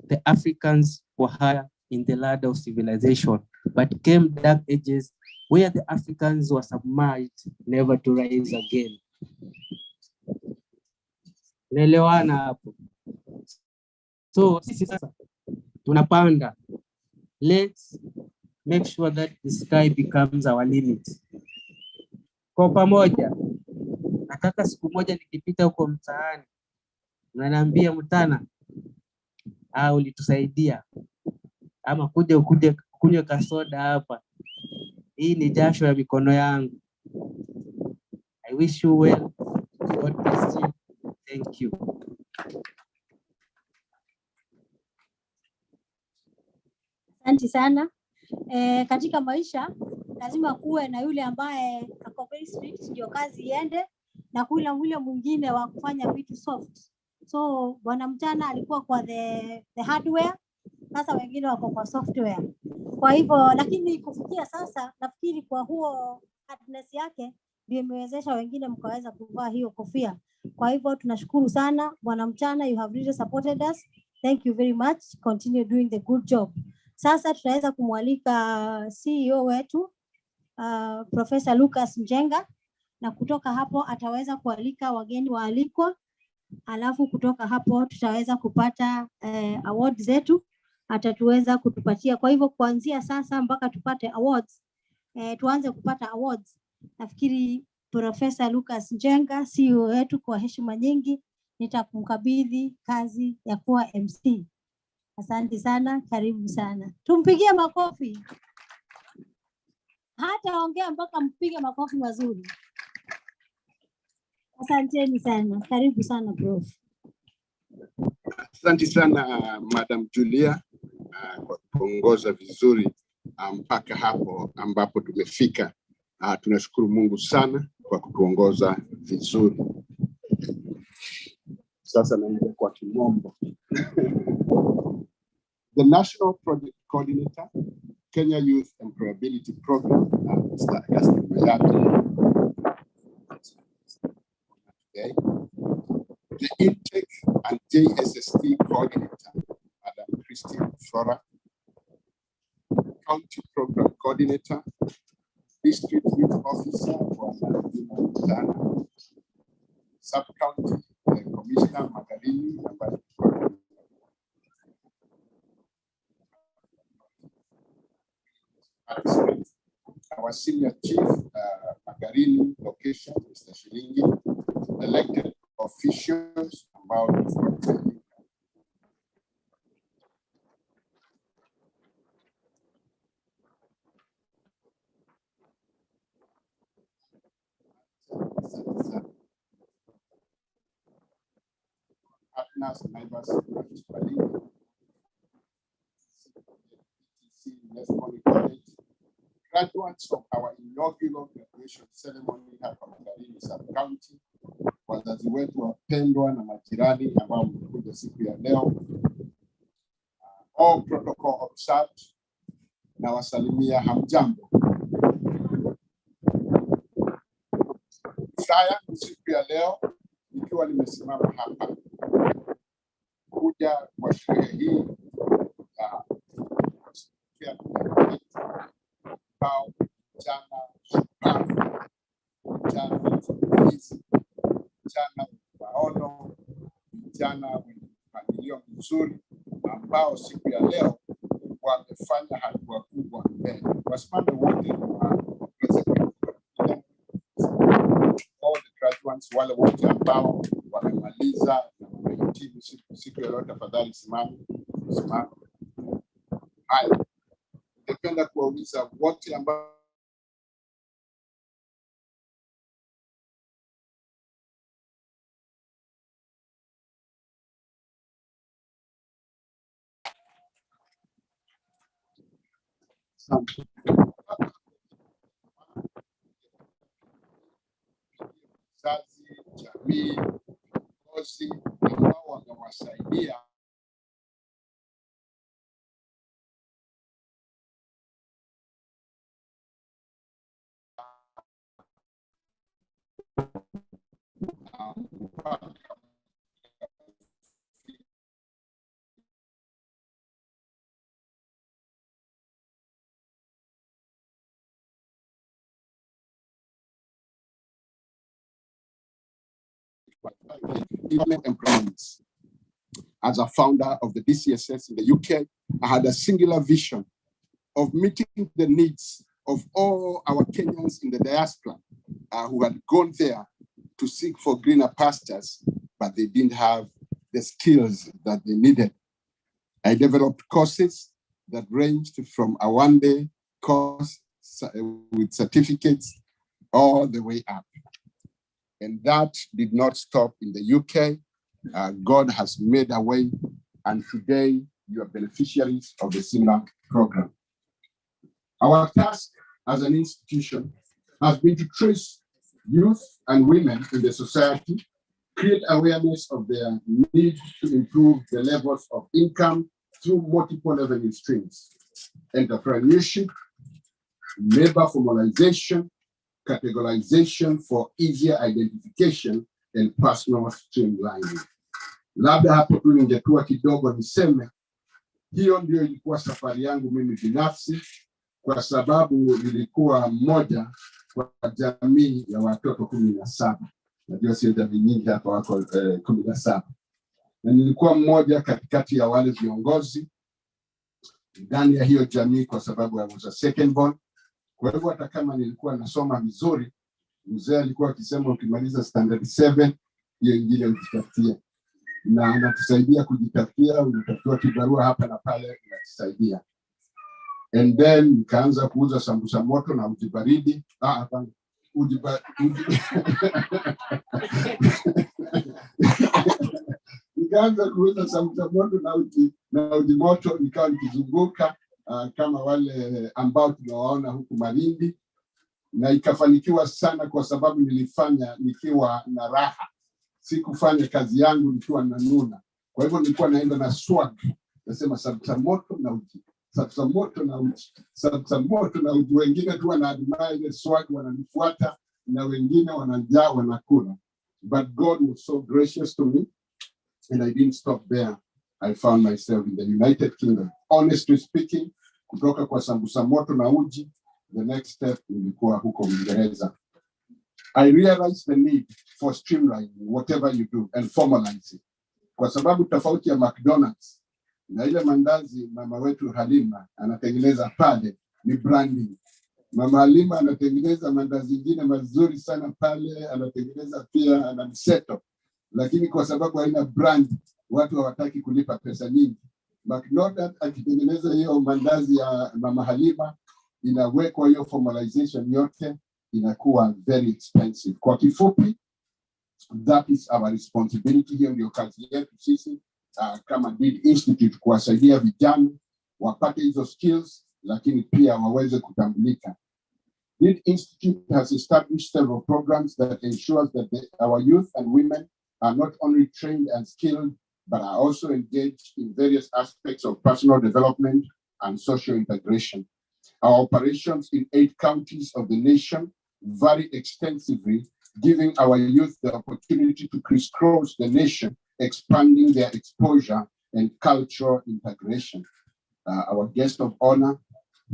the Africans were higher in the ladder of civilization, but came dark ages where the Africans were submerged, never to rise again. Naelewana hapo. So sisi sasa tunapanda. Let's make sure that the sky becomes our limit. Kwa pamoja, nataka siku moja nikipita huko mtaani, unaniambia Mtana, ulitusaidia. Ama kuja kunywa kasoda hapa. Hii ni jasho ya mikono yangu. I wish you well. God bless you. Thank you. Asante sana. Katika maisha lazima kuwe na yule ambaye ako very strict ndio kazi iende, na kula yule mwingine wa kufanya vitu soft. So bwana Mtana alikuwa kwa the hardware, sasa wengine wako kwa software. Kwa hivyo lakini kufikia sasa nafikiri kwa huo hardness yake ndio imewezesha wengine mkaweza kuvaa hiyo kofia. Kwa hivyo tunashukuru sana bwana Mtana, you have really supported us. Thank you very much. Continue doing the good job. Sasa tunaweza kumwalika CEO wetu Professor Lucas Njenga, na kutoka hapo ataweza kualika wageni waalikwa, alafu kutoka hapo tutaweza kupata awards zetu, atatuweza kutupatia. Kwa hivyo kuanzia sasa mpaka tupate awards, tuanze kupata awards, nafikiri Professor Lucas Njenga CEO wetu, kwa heshima nyingi nitakumkabidhi kazi ya kuwa MC. Asante sana, karibu sana. Tumpigie makofi. Hata ongea mpaka mpige makofi mazuri. Asanteni sana. Karibu sana Prof. Asante sana Madam Julia kwa kuongoza vizuri mpaka hapo ambapo tumefika. Tunashukuru Mungu sana kwa kutuongoza vizuri. Sasa naenda kwa kimombo. The National Project Coordinator, Kenya Youth Employability Program, Mr. Augustine Mayati. Okay. The Intake and JSST Coordinator, Madam Christine Flora. County Program Coordinator, District Youth Officer, Mtana. Sub-County Commissioner Magarini. Our Senior Chief Magarini location, Mr. Shilingi. Elected officials about partners, neighbors, graduates of our inaugural graduation ceremony hapa Magarini Sub-County, wazazi wetu wapendwa na majirani ambao mmekuja siku ya leo, all protocol observed, na wasalimia hamjambo. Saya siku ya leo nikiwa nimesimama hapa kuja kwa sherehe hii ya bao jana shukrani, jana hizi, jana maono, jana wenye mpangilio mzuri mzuri ambao siku ya leo wamefanya hatua kubwa mbele. Wasimame wote all the graduates, wale wote ambao wamemaliza na wamehitimu siku ya leo, tafadhali simame. Haya, ningependa kuwauliza wote ambao wazazi, jamii, viongozi ambao wamewasaidia employments. As a founder of the DCSS in the UK, I had a singular vision of meeting the needs of all our Kenyans in the diaspora who had gone there to seek for greener pastures, but they didn't have the skills that they needed. I developed courses that ranged from a one-day course with certificates all the way up. And that did not stop in the UK. God has made a way, and today you are beneficiaries of the similar program. Our task as an institution has been to trace youth and women in the society, create awareness of their need to improve the levels of income through multiple revenue streams: entrepreneurship, labor formalization, categorization for easier identification, and personal streamlining. Labda hapo tu ningetua kidogo niseme hiyo ndio ilikuwa safari yangu mimi binafsi, kwa sababu nilikuwa mmoja kwa jamii ya watoto 17. Najua sio jamii nyingi hapa wako 17. Na nilikuwa mmoja katikati ya wale viongozi ndani ya hiyo jamii, kwa sababu I was a second born. Kwa hivyo hata kama nilikuwa nasoma vizuri, mzee alikuwa akisema ukimaliza standard 7 hiyo ingine ujitafutie, na anatusaidia kujitafutia, unatafutia kibarua hapa na pale, unatusaidia. And then nikaanza kuuza sambusa moto na uji baridi. Hapana, nikaanza kuuza sambusa moto na uji moto, nikawa nikizunguka kama wale ambao tunawaona huku Malindi, na ikafanikiwa sana kwa sababu nilifanya nikiwa na raha. Sikufanya kazi yangu nikiwa na nuna. Kwa hivyo nilikuwa naenda na swag, nasema sambusa moto na uji, sambusa moto na uji, sambusa moto na uji. Wengine tu wanaadmire ile swag, wananifuata, na wengine wanajaa wanakula. But God was so gracious to me, and I didn't stop there. I found myself in the United Kingdom. Honestly speaking, kutoka kwa sambusa moto na uji, the next step nilikuwa huko Uingereza. I realized the need for streamlining whatever you do and formalizing. Kwa sababu tofauti ya McDonald's na ile mandazi mama wetu Halima anatengeneza pale ni branding. Mama Halima anatengeneza mandazi zingine mazuri sana pale, anatengeneza pia ana mseto. Lakini kwa sababu haina brand, watu hawataki kulipa pesa nyingi. McDonald's akitengeneza hiyo mandazi ya mama Halima, inawekwa hiyo formalization yote, inakuwa very expensive. Kwa kifupi, that is our responsibility. Hiyo ndio kazi yetu sisi kama Deed Institute, kuwasaidia vijana wapate hizo skills, lakini pia waweze kutambulika. Deed Institute has established several programs that ensures that our youth and women are not only trained and skilled, but are also engaged in various aspects of personal development and social integration. Our operations in 8 counties of the nation vary extensively, giving our youth the opportunity to crisscross the nation, expanding their exposure and cultural integration. Our guest of honor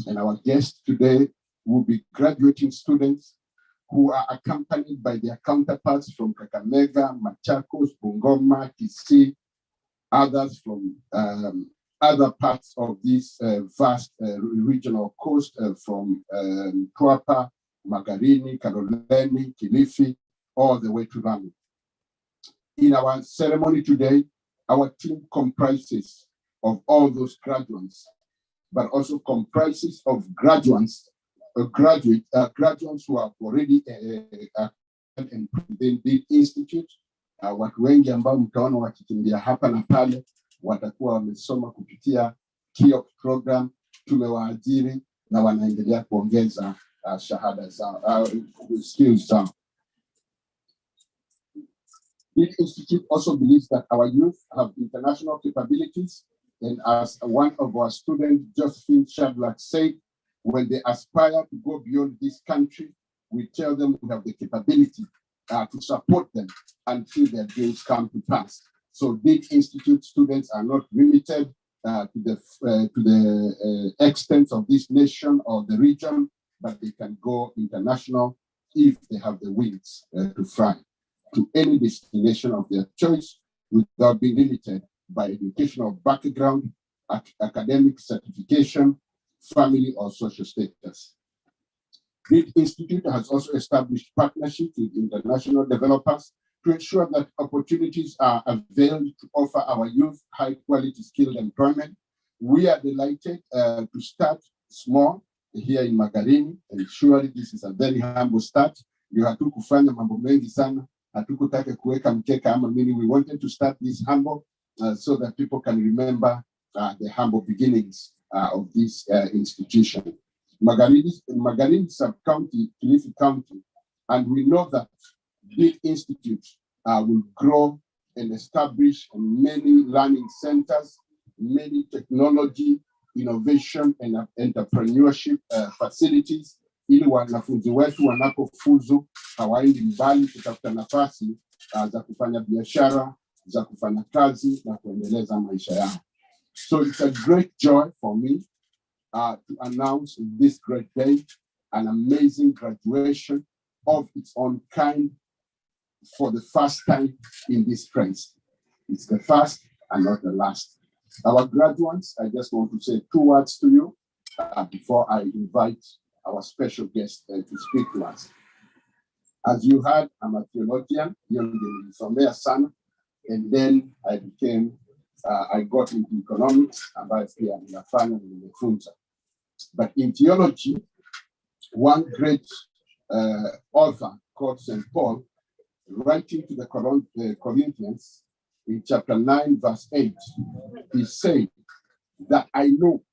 and our guest today will be graduating students who are accompanied by their counterparts from Kakamega, Machakos, Bungoma, Kisii, others from other parts of this vast regional coast, from Tuapa, Magarini, Kaloleni, Kilifi, all the way to Lamu. In our ceremony today, our team comprises of all those graduates, but also comprises of graduates who have already and within the institute. Watu wengi ambao mtaona wakikimbia hapa na pale watakuwa wamesoma kupitia KIOP program. Tumewaajiri na wanaendelea kuongeza shahada zao, skills zao. This institute also believes that our youth have international capabilities, and as one of our students, Josephine Shadrack, said, when they aspire to go beyond this country, we tell them we have the capability to support them until their dreams come to pass. So Big Institute students are not limited to the extent of this nation or the region, but they can go international if they have the wings to fly to any destination of their choice without being limited by educational background, academic certification, family, or social status. The Institute has also established partnerships with international developers to ensure that opportunities are availed to offer our youth high-quality skilled employment. We are delighted to start small here in Magarini, and surely this is a very humble start. You have to kufanya mambo mengi sana. Hatukutaka kuweka mkeka ama mini. We wanted to start this humble so that people can remember the humble beginnings of this institution. Magarini sub-county, Kilifi County, and we know that the institute will grow and establish many learning centers, many technology, innovation, and entrepreneurship facilities, ili wanafunzi wetu wanapofuzu hawaendi mbali kutafuta nafasi za kufanya biashara, za kufanya kazi na kuendeleza maisha yao. So it's a great joy for me to announce this great day, an amazing graduation of its own kind for the first time in this place. It's the first and not the last. Our graduates, I just want to say 2 words to you before I invite our special guest to speak to us. As you heard, I'm a theologian, and then I got into economics, but in theology, one great author called St. Paul, writing to the Corinthians in chapter 9, verse 8, he said that I know,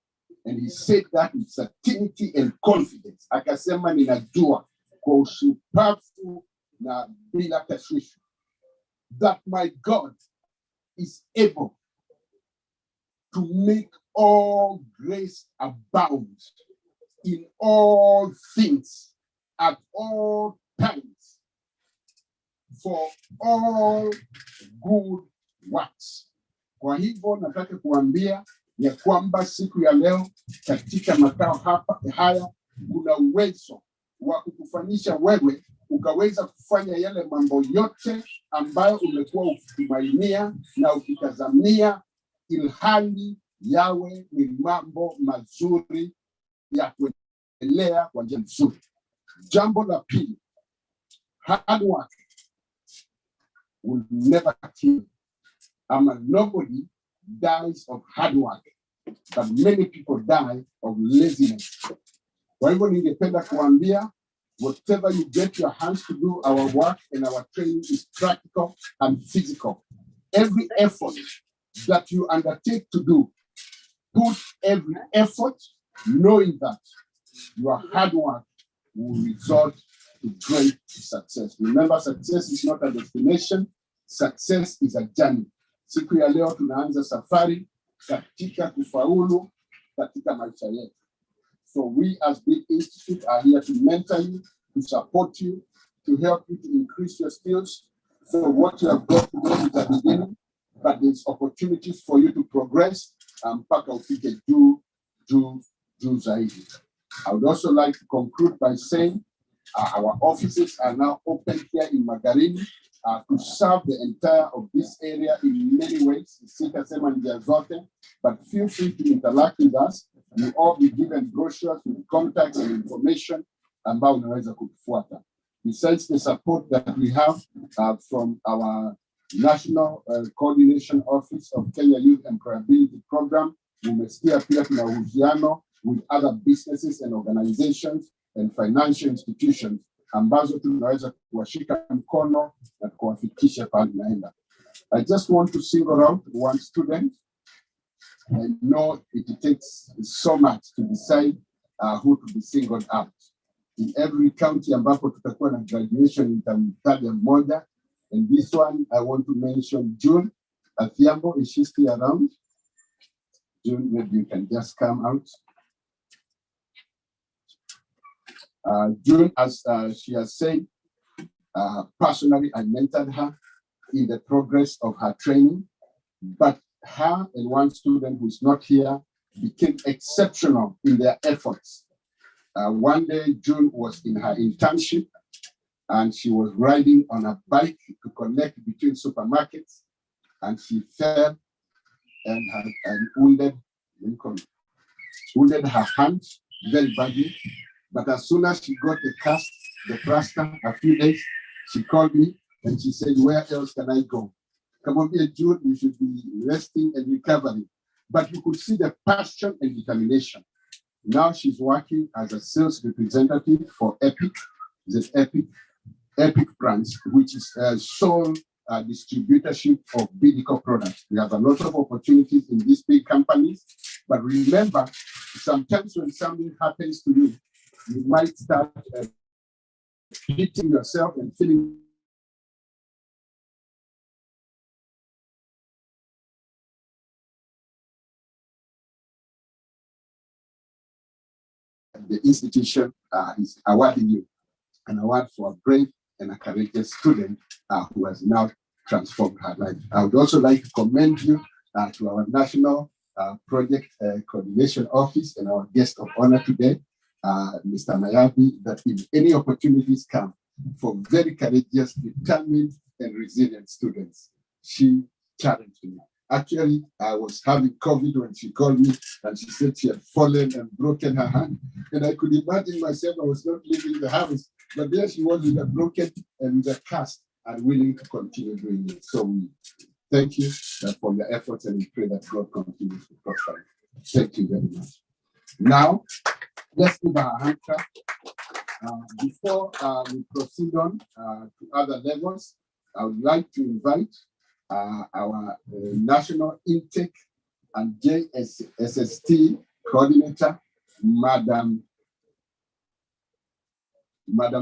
and he said that with certainty and confidence, akasema ninajua kwa ushupavu na bila tashwishi, that my God is able to make all grace abound in all things at all times for all good works. Kwa hivyo nataka kuambia ya kwamba siku ya leo katika makao haya kuna uwezo wa kukufanyisha wewe ukaweza kufanya yale mambo yote ambayo umekuwa ukitumainia na ukitazamia, ilhali yawe ni mambo mazuri ya kuendelea kwa njia nzuri. Jambo la pili, hard work will never kill. Nobody dies of hard work, but many people die of laziness. Kwa hivyo ningependa kuambia, whatever you get your hands to do, our work and our training is practical and physical. Every effort that you undertake to do, put every effort knowing that your hard work will result to great success. Remember, success is not a destination, success is a journey. Siku ya leo tunaanza safari katika kufaulu katika maisha yetu. So we as Big Institute are here to mentor you, to support you, to help you to increase your skills. So what you have got today is a beginning, but there's opportunities for you to progress mpaka ufike juu zaidi. I would also like to conclude by saying our offices are now open here in Magarini. to serve the entire of this area in many ways. But feel free to interact with us. You all be given brochures with contacts and information ambao unaweza kufuata. Besides the support that we have from our National Coordination Office of Kenya Youth Employability Program, umesikia pia tuna uhusiano with other businesses and organizations and financial institutions ambazo tunaweza kuwashika mkono na kuwafikisha pale naenda. I just want to single out one student. I know it takes so much to decide who to be singled out. In every county ambapo tutakuwa na graduation nitamtaja mmoja. And this one I want to mention June Athiambo. Is she still around? June, maybe you can just come out. June, as she has said, personally, I mentored her in the progress of her training, but her and one student who's not here became exceptional in their efforts. One day, June was in her internship and she was riding on a bike to connect between supermarkets, and she fell and wounded her hand very badly. But as soon as she got the plaster, a few days, she called me and she said, "Where else can I go? Come on, June, you should be resting and recovering." But you could see the passion and determination. Now she's working as a sales representative for Epic, the Epic branch, which is sole distributorship of medical products. We have a lot of opportunities in these big companies, but remember, sometimes when something happens to you, you might start hitting yourself and feeling the institution is awarding you an award for a brave and a courageous student who has now transformed her life. I would also like to commend you to our National Project Coordination Office and our guest of honor today, Mr. Mayabi, that if any opportunities come for very courageous, determined, and resilient students, she challenged me. Actually, I was having COVID when she called me and she said she had fallen and broken her hand. And I could imagine myself, I was not leaving the house, but there she was with a broken and with a cast and willing to continue doing it. So we thank you for your efforts and we pray that God continues to prosper. Thank you very much. Now, let's give her a hand clap. Before we proceed on to other levels, I would like to invite our National Intake and JSST Coordinator, Madam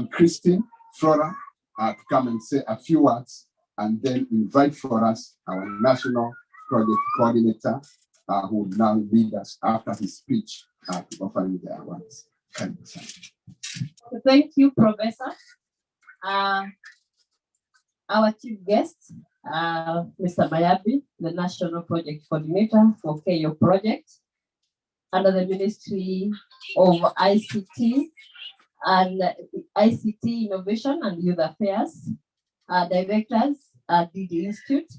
Christine Flora, to come and say a few words, and then invite for us our National Project Coordinator, who will now lead us after his speech to offer you the awards. Thank you, Professor. Our chief guest, Mr. Mayabi, the National Project Coordinator for KO Project under the Ministry of ICT and ICT Innovation and Youth Affairs, Directors at DD Institute,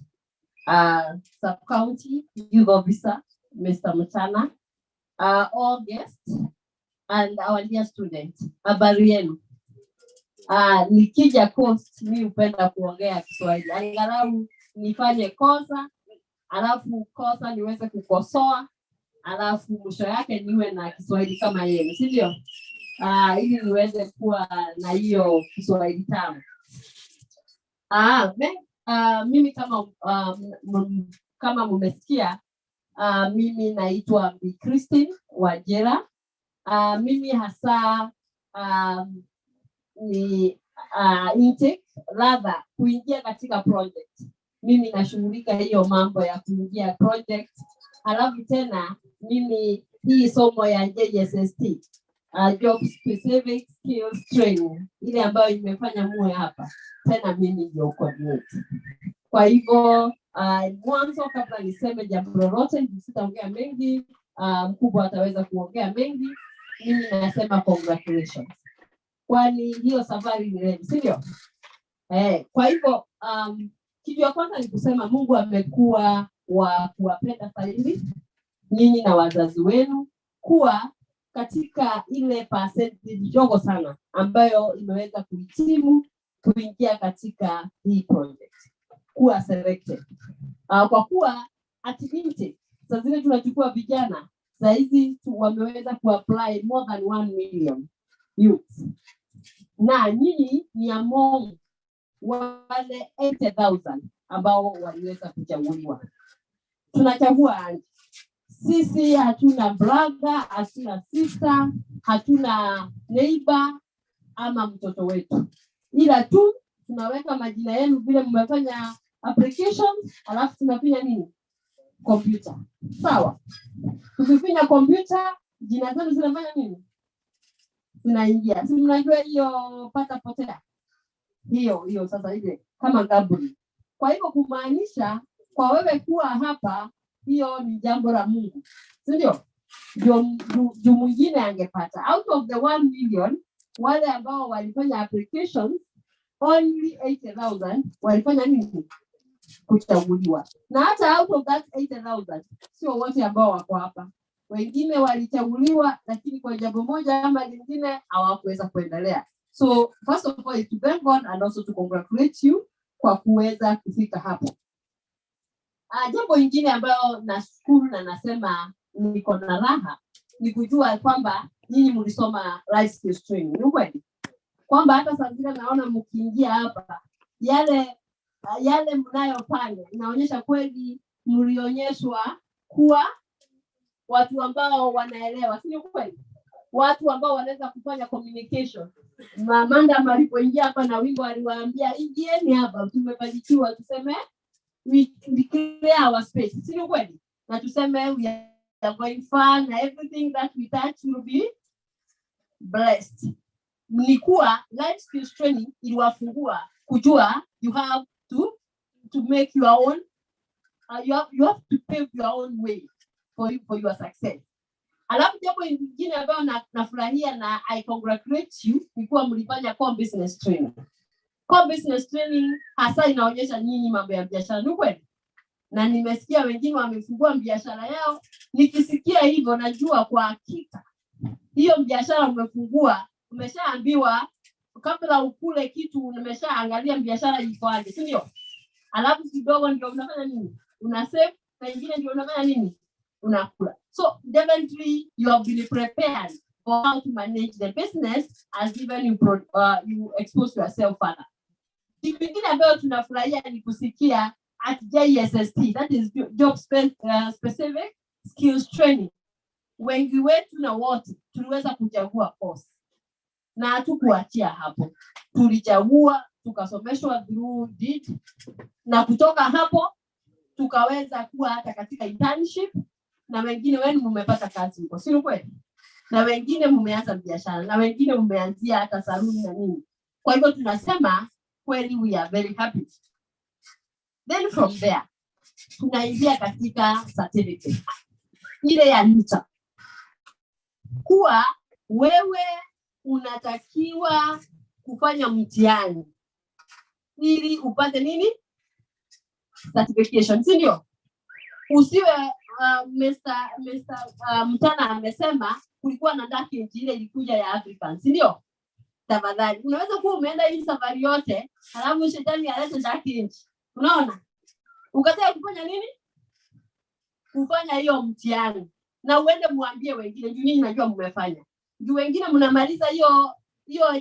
Sub-County Youth Officer, Mr. Mutana, all guests, and our dear students. Habari yenu. Nikija coast mi upenda kuongea Kiswahili. Angalau nifanye kosa, alafu kosa niweze kukosoa, alafu mwisho yake niwe na Kiswahili kama yenu, si ndio? Ili niweze kuwa na hiyo Kiswahili tamu. Mimi kama mmesikia, mimi naitwa Bi Christine Wajera. Mimi hasa ni intake, rather kuingia katika project. Mimi nashughulika hiyo mambo ya kuingia project. Halafu tena mimi hii somo ya JSST, Job Specific Skills Training, ile ambayo imefanya muwe hapa. Tena mimi ndio coordinator. Kwa hivyo mwanzo kabla niseme jambo lolote, sitaongea mengi, mkubwa ataweza kuongea mengi. Mimi nasema congratulations. Kwani hiyo safari ni refu, si ndio? Kwa hivyo kitu ya kwanza ni kusema Mungu amekuwa wa kuwapenda zaidi nyinyi na wazazi wenu, kuwa katika ile percentage ndogo sana ambayo imeweza kuhitimu kuingia katika hii project, kuwa selected. Kwa kuwa activity sasa zile tunachukua vijana saa hizi wameweza kuapply more than 1 million youths, na nyinyi ni among wale 80,000 ambao waliweza kuchaguliwa. Tunachagua sisi, hatuna brother, hatuna sister, hatuna neighbor ama mtoto wetu, ila tu tunaweka majina yenu vile mmefanya application, alafu tunapinya nini, computer. Sawa, tukifinya computer jina zenu zinafanya nini, zinaingia. Si mnajua hiyo pata potea hiyo sasa ile kama kaburi. Kwa hivyo kumaanisha kwa wewe kuwa hapa, hiyo ni jambo la Mungu, si ndio? Ndio mwingine angepata out of the 1 million wale ambao walifanya applications, only 80,000 walifanya nini, kuchaguliwa. Na hata out of that 80,000 sio wote ambao wako hapa, wengine walichaguliwa lakini kwa jambo moja ama lingine hawakuweza kuendelea. So first of all is to thank God and also to congratulate you kwa kuweza kufika hapo. Jambo lingine ambayo nashukuru na nasema niko na raha ni kujua kwamba nyinyi mlisoma life skills training. Ni kweli kwamba hata sasa zile naona mkiingia hapa yale mnayofanya inaonyesha kweli mlionyeshwa kuwa watu ambao wanaelewa, si kweli? Watu ambao wanaweza kufanya communication. Manda alipoingia hapa na wimbo aliwaambia ingieni hapa, tumebarikiwa, tuseme we declare our space, si kweli? Na tuseme we are going far na everything that we touch will be blessed. Mlikuwa life skills training iliwafungua kujua you have to make your own you have to pave your own way for your success. Alafu jambo lingine ambalo nafurahia na I congratulate you ni kuwa mlifanya core business training. Core business training hasa inaonyesha nyinyi mambo ya biashara, ni kweli? Na nimesikia wengine wamefungua biashara yao. Nikisikia hivyo najua kwa hakika hiyo biashara umefungua, umeshaambiwa kabla ukule kitu, umeshaangalia biashara iko aje, si ndio? Alafu kidogo ndio unafanya nini? Una save, na nyingine ndio unafanya nini? Unakula. So definitely you have been prepared for how to manage the business as even you expose yourself further. Kitu kingine ambayo tunafurahia ni kusikia at JSST, that is job specific skills training. Wengi wetu na wote tuliweza kuchagua course na hatukuachia hapo, tulichagua tukasomeshwa through did, na kutoka hapo tukaweza kuwa hata katika internship, na wengine wenu mmepata kazi huko, si kweli? Na wengine mmeanza biashara, na wengine mmeanzia hata saluni na nini. Kwa hivyo tunasema kweli we are very happy. Then from there tunaingia katika certificate ile ya NITA, kuwa wewe unatakiwa kufanya mtihani ili upate nini, certification, si ndio? Usiwe Mr. Mtana amesema kulikuwa na document ile ilikuja ya African, si ndio? Tafadhali unaweza kuwa umeenda hii safari yote halafu shetani alete document, unaona, ukataka kufanya nini, kufanya hiyo mtihani, na uende muambie wengine juu nyinyi najua mmefanya, juu wengine mnamaliza hiyo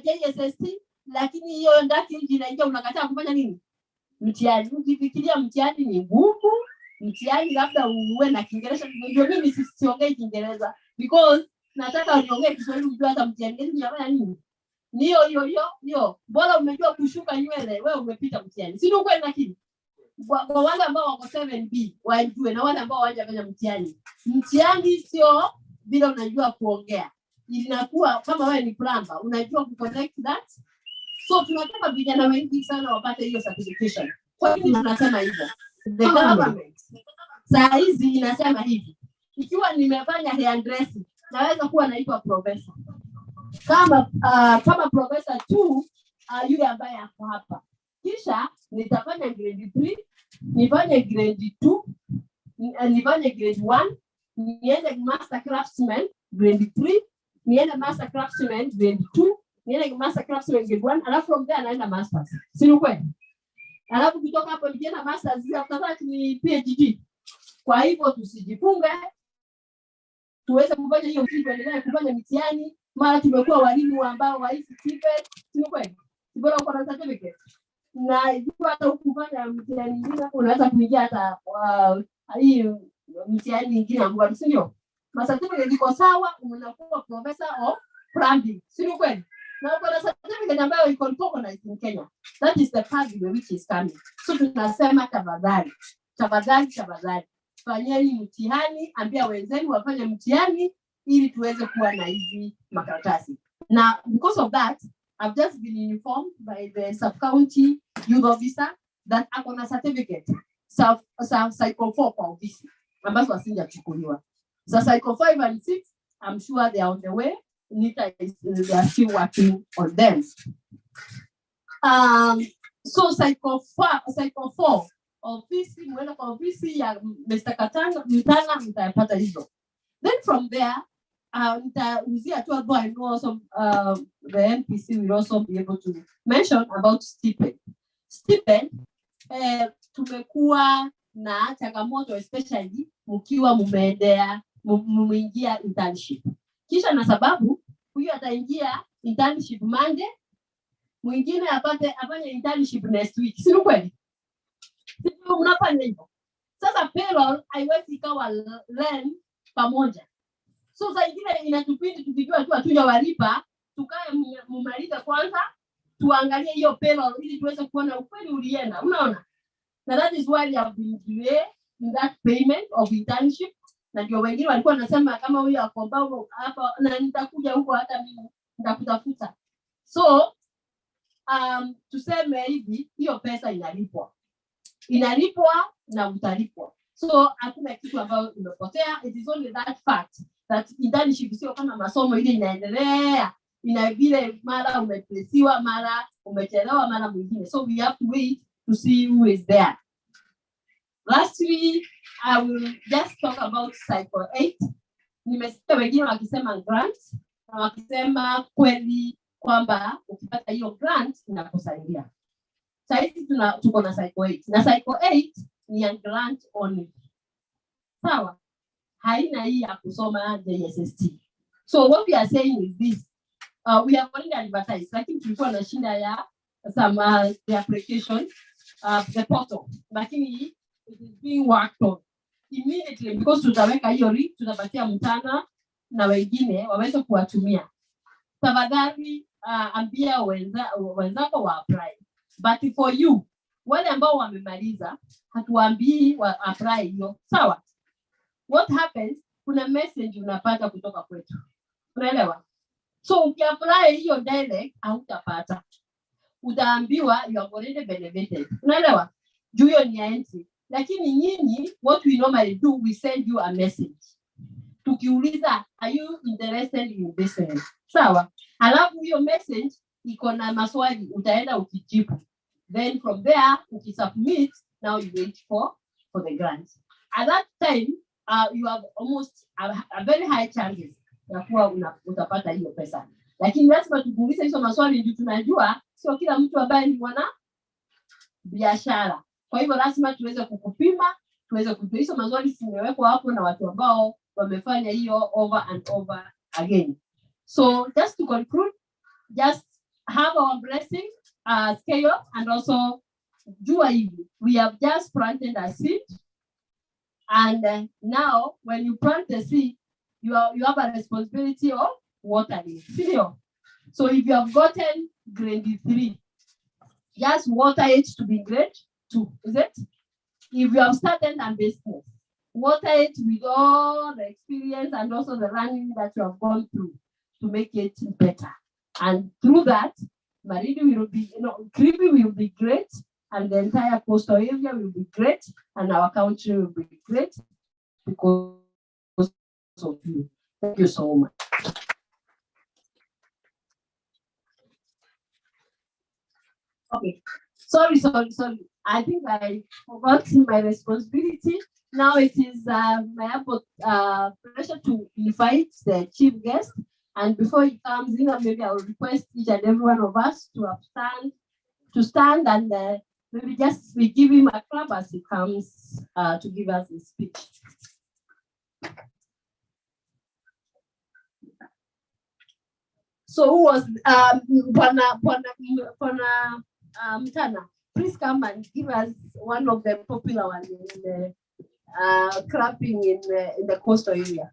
JSST lakini hiyo document inaingia unakataa kufanya nini, mtihani. Ukifikiria mtihani ni ngumu, mtihani labda uwe na Kiingereza, ndio mimi siongei Kiingereza because nataka niongee Kiswahili ujue hata mtihani unafanya nini. Hiyo bora umejua kushuka nywele, wewe umepita mtihani, si ndio kweli? Lakini kwa wale ambao wako 7B wajue, na wale ambao hawajafanya mtihani sio vile unajua kuongea, inakuwa kama wewe ni plumber unajua kuconnect that. So tunataka vijana wengi sana wapate hiyo certification. Kwa hiyo tunasema hivyo, the government saa hizi inasema hivi, ikiwa nimefanya hairdressing naweza kuwa naitwa professor kama professor tu yule ambaye ako hapa. Kisha nitafanya grade 3, nifanye grade 2, nifanye grade 1, niende master craftsman grade 3, niende master craftsman grade 2, niende master craftsman grade 1, alafu from there naenda masters. Si ni kweli? Alafu kutoka hapo nikienda masters after ni PhD. Kwa hivyo tusijifunge, tuweze kufanya hiyo kitu, endelea kufanya mitihani, mara tumekuwa walimu ambao wa hizi TVET, si kweli? Bora uko na certificate. Na ikiwa hata ukifanya mitihani nyingine unaweza kuingia hata hii mitihani nyingine ambayo sio. Certificate iko sawa, unakuwa professor of plumbing, si kweli? Na uko na certificate ambayo iko recognized in Kenya. That is the pathway which is coming. So tunasema tafadhali, fanyeni mtihani, ambia wenzenu wafanye mtihani ili tuweze kuwa na hizi makaratasi. Now, because of that, I've just been informed by the sub-county youth officer that I got a certificate, cycle 4 kwa ofisi, ambazo hazijachukuliwa. So cycle 5 and 6, I'm sure they are on the way. They are still working on them. So cycle 4, ofisi, mwenda kwa ofisi ya Mr. Katanga, mtapata hizo. Then from there, nitauzia tu hapo, I know also the NPC will also be able to mention about stipend. Stipend, tumekuwa na changamoto especially mkiwa mmeingia internship. Kisha na sababu huyu ataingia internship Monday, mwingine afanye internship next week. Si kweli? Sio mnafanya hivyo. Sasa payroll haiwezi ikawa learn pamoja. So zaingine inatupindi tukijua tu hatujawalipa, tukae mmaliza kwanza, tuangalie hiyo payroll ili tuweze kuona ukweli ulienda. Unaona? Na that is why we have been delayed in that payment of internship. Na ndio wengine walikuwa wanasema kama huyu akombao hapa na nitakuja huko hata mimi nitakutafuta. So tuseme hivi, hiyo pesa inalipwa na utalipwa. So hakuna kitu ambayo imepotea. It is only that fact that internship sio kama masomo ile inaendelea, ina vile mara umeplesiwa, mara umechelewa, mara mwingine. So we have to wait to see who is there. Lastly, I will just talk about cycle 8. Nimesikia wengine wakisema grant, na wakisema kweli kwamba ukipata hiyo grant inakusaidia. Sasa tuko na cycle 8. Na cycle 8 ni ya grant only. Sawa? Haina hii ya kusoma JSST. So what we are saying is this. We have already advertised. Lakini tulikuwa na shinda ya some the application the portal. Lakini it is being worked on immediately because tutaweka hiyo link, tutapatia mtana na wengine waweze kuwatumia. Tafadhali ambia wenzako wa apply. But for you, wale ambao wamemaliza, hatuambii wa apply hiyo. Sawa? What happens, kuna message unapata kutoka kwetu. Unaelewa? So ukiapply hiyo direct, hautapata. Utaambiwa you have already benefited. Unaelewa? Juu hiyo ni entry. Lakini nyinyi, what we normally do, we send you a message. Tukiuliza, are you interested in business? Sawa? Alafu hiyo message iko na maswali, utaenda ukijibu. Then from there, ukisubmit, now you wait for the grant. At that time, you have almost a very high chances ya kuwa utapata hiyo pesa. Lakini lazima tukuulize hizo maswali ndio tunajua sio kila mtu ambaye ni mwana biashara. Kwa hivyo lazima tuweze kukupima, tuweze kujua hizo maswali zimewekwa hapo na watu ambao wamefanya hiyo over and over again. So just to conclude, just have our blessing, scale up, and also jua hivi. We have just planted a seed, and now when you plant the seed, you have a responsibility of watering. So if you have gotten grade 3, just water it to be grade 2, is it? If you have started a business, water it with all the experience and also the learning that you have gone through to make it better. And through that, Maridi will be, Kilifi will be great, and the entire coastal area will be great, and our country will be great because of you. Thank you so much. Okay. Sorry. I think I forgot my responsibility. Now it is my pleasure to invite the chief guest. And before he comes in, maybe I will request each and every one of us to stand and maybe just we give him a clap as he comes to give us his speech. So who was Mtana? Please come and give us one of the popular ones in the clapping in the coastal area.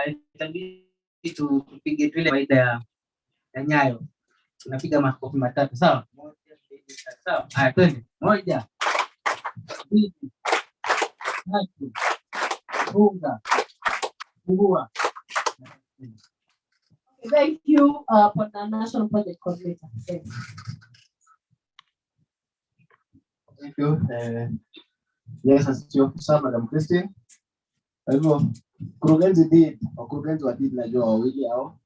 Itabidi tupige tu ile kawaida ya nyayo. Tunapiga makofi matatu, sawa? Moja, mbili, tatu, sawa? Haya, twende. Moja, mbili, tatu, funga, fungua. Thank you for the National Project Coordinator. Thanks. Thank you. Yes, as Chief Officer, Madam Christine. Kwa hivyo wakurugenzi wa DEED najua wawili hao.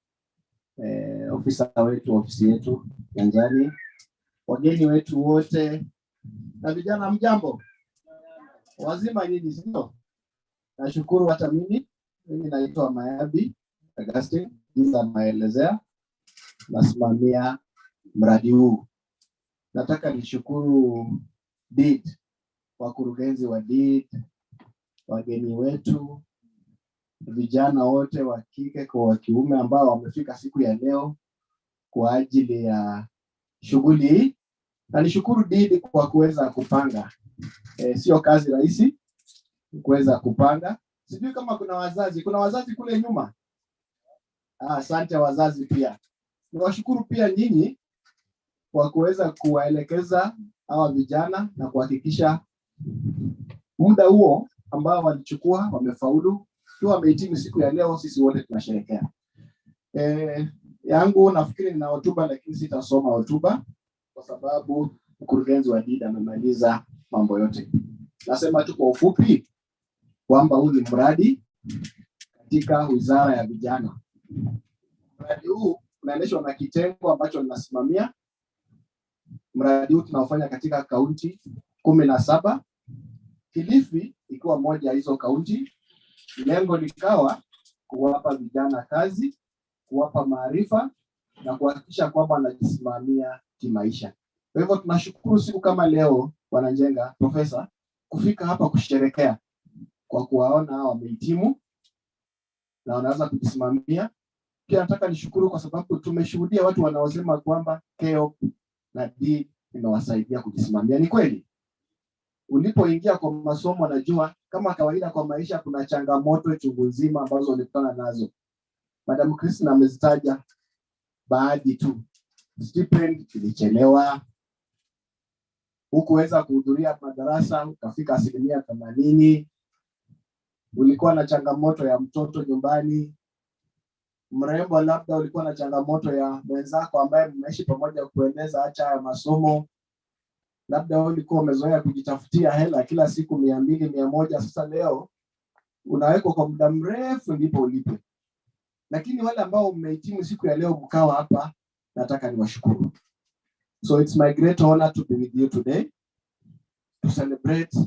Ofisa wetu, ofisi yetu Nyanjani, wageni wetu wote na vijana, mjambo? Wazima nyinyi, sio? Nashukuru hata mimi naitwa Mayabi Augustine, hizi anaelezea nasimamia mradi huu. Nataka nishukuru DEED, wakurugenzi wa DEED, wageni wetu, vijana wote wa kike kwa wa kiume ambao wamefika siku ya leo kwa ajili ya shughuli hii. Na nishukuru DEED kwa kuweza kupanga. Sio kazi rahisi kuweza kupanga. Sijui kama kuna wazazi kule nyuma. Asante wazazi pia. Niwashukuru pia nyinyi kwa kuweza kuwaelekeza hawa vijana na kuhakikisha muda huo ambao walichukua wamefaulu. Tu wamehitimu siku ya leo, sisi wote tunasherehekea. Yangu nafikiri nina hotuba lakini sitasoma hotuba kwa sababu mkurugenzi wa DEED amemaliza mambo yote. Nasema tu kwa ufupi kwamba huu ni mradi katika Wizara ya Vijana. Mradi huu unaendeshwa na kitengo ambacho ninasimamia. Mradi huu tunaofanya katika kaunti 17, Kilifi ikiwa moja hizo kaunti. Lengo likawa kuwapa vijana kazi, kuwapa maarifa na kuhakikisha kwamba wanajisimamia kimaisha. Kwa hivyo tunashukuru siku kama leo Wananjenga, Profesa, kufika hapa kusherehekea kwa kuwaona wamehitimu na wanaweza kujisimamia. Pia nataka nishukuru kwa sababu tumeshuhudia watu wanaosema kwamba KEOP na DEED inawasaidia kujisimamia. Ni kweli? Ulipoingia kwa masomo najua kama kawaida kwa maisha kuna changamoto chungu nzima ambazo ulikutana nazo. Madam Christine amezitaja baadhi tu. Stipend ilichelewa, hukuweza kuhudhuria madarasa ukafika 80%. Ulikuwa na changamoto ya mtoto nyumbani. Mrembo, labda ulikuwa na changamoto ya mwenzako ambaye mmeishi pamoja kueneza acha ya masomo. Labda ulikuwa umezoea kujitafutia hela kila siku 200, 100. Sasa leo unawekwa kwa muda mrefu ndipo ulipe. Lakini wale ambao mmehitimu siku ya leo mkawa hapa, nataka niwashukuru. So it's my great honor to be with you today to celebrate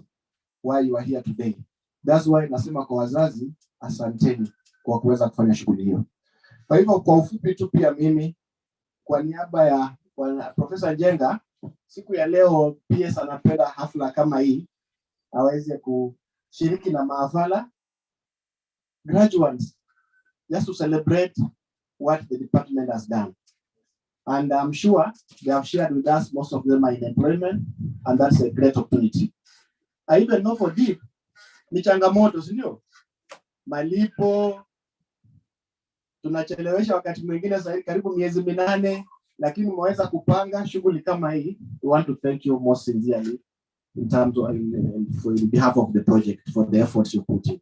why you are here today. That's why nasema kwa wazazi, asanteni kwa kuweza kufanya shughuli hiyo. Kwa hivyo kwa ufupi tu pia mimi kwa niaba ya Profesa Njenga, siku ya leo PS anapenda hafla kama hii aweze kushiriki na mahafala graduates just to celebrate what the department has done. And I'm sure they have shared with us, most of them are in employment, and that's a great opportunity. I even know for DEED, ni changamoto, sio? Malipo, tunachelewesha wakati mwingine sasa karibu miezi 8, lakini mwaweza kupanga shughuli kama hii. We want to thank you most sincerely in terms of for behalf of the project for the efforts you put in.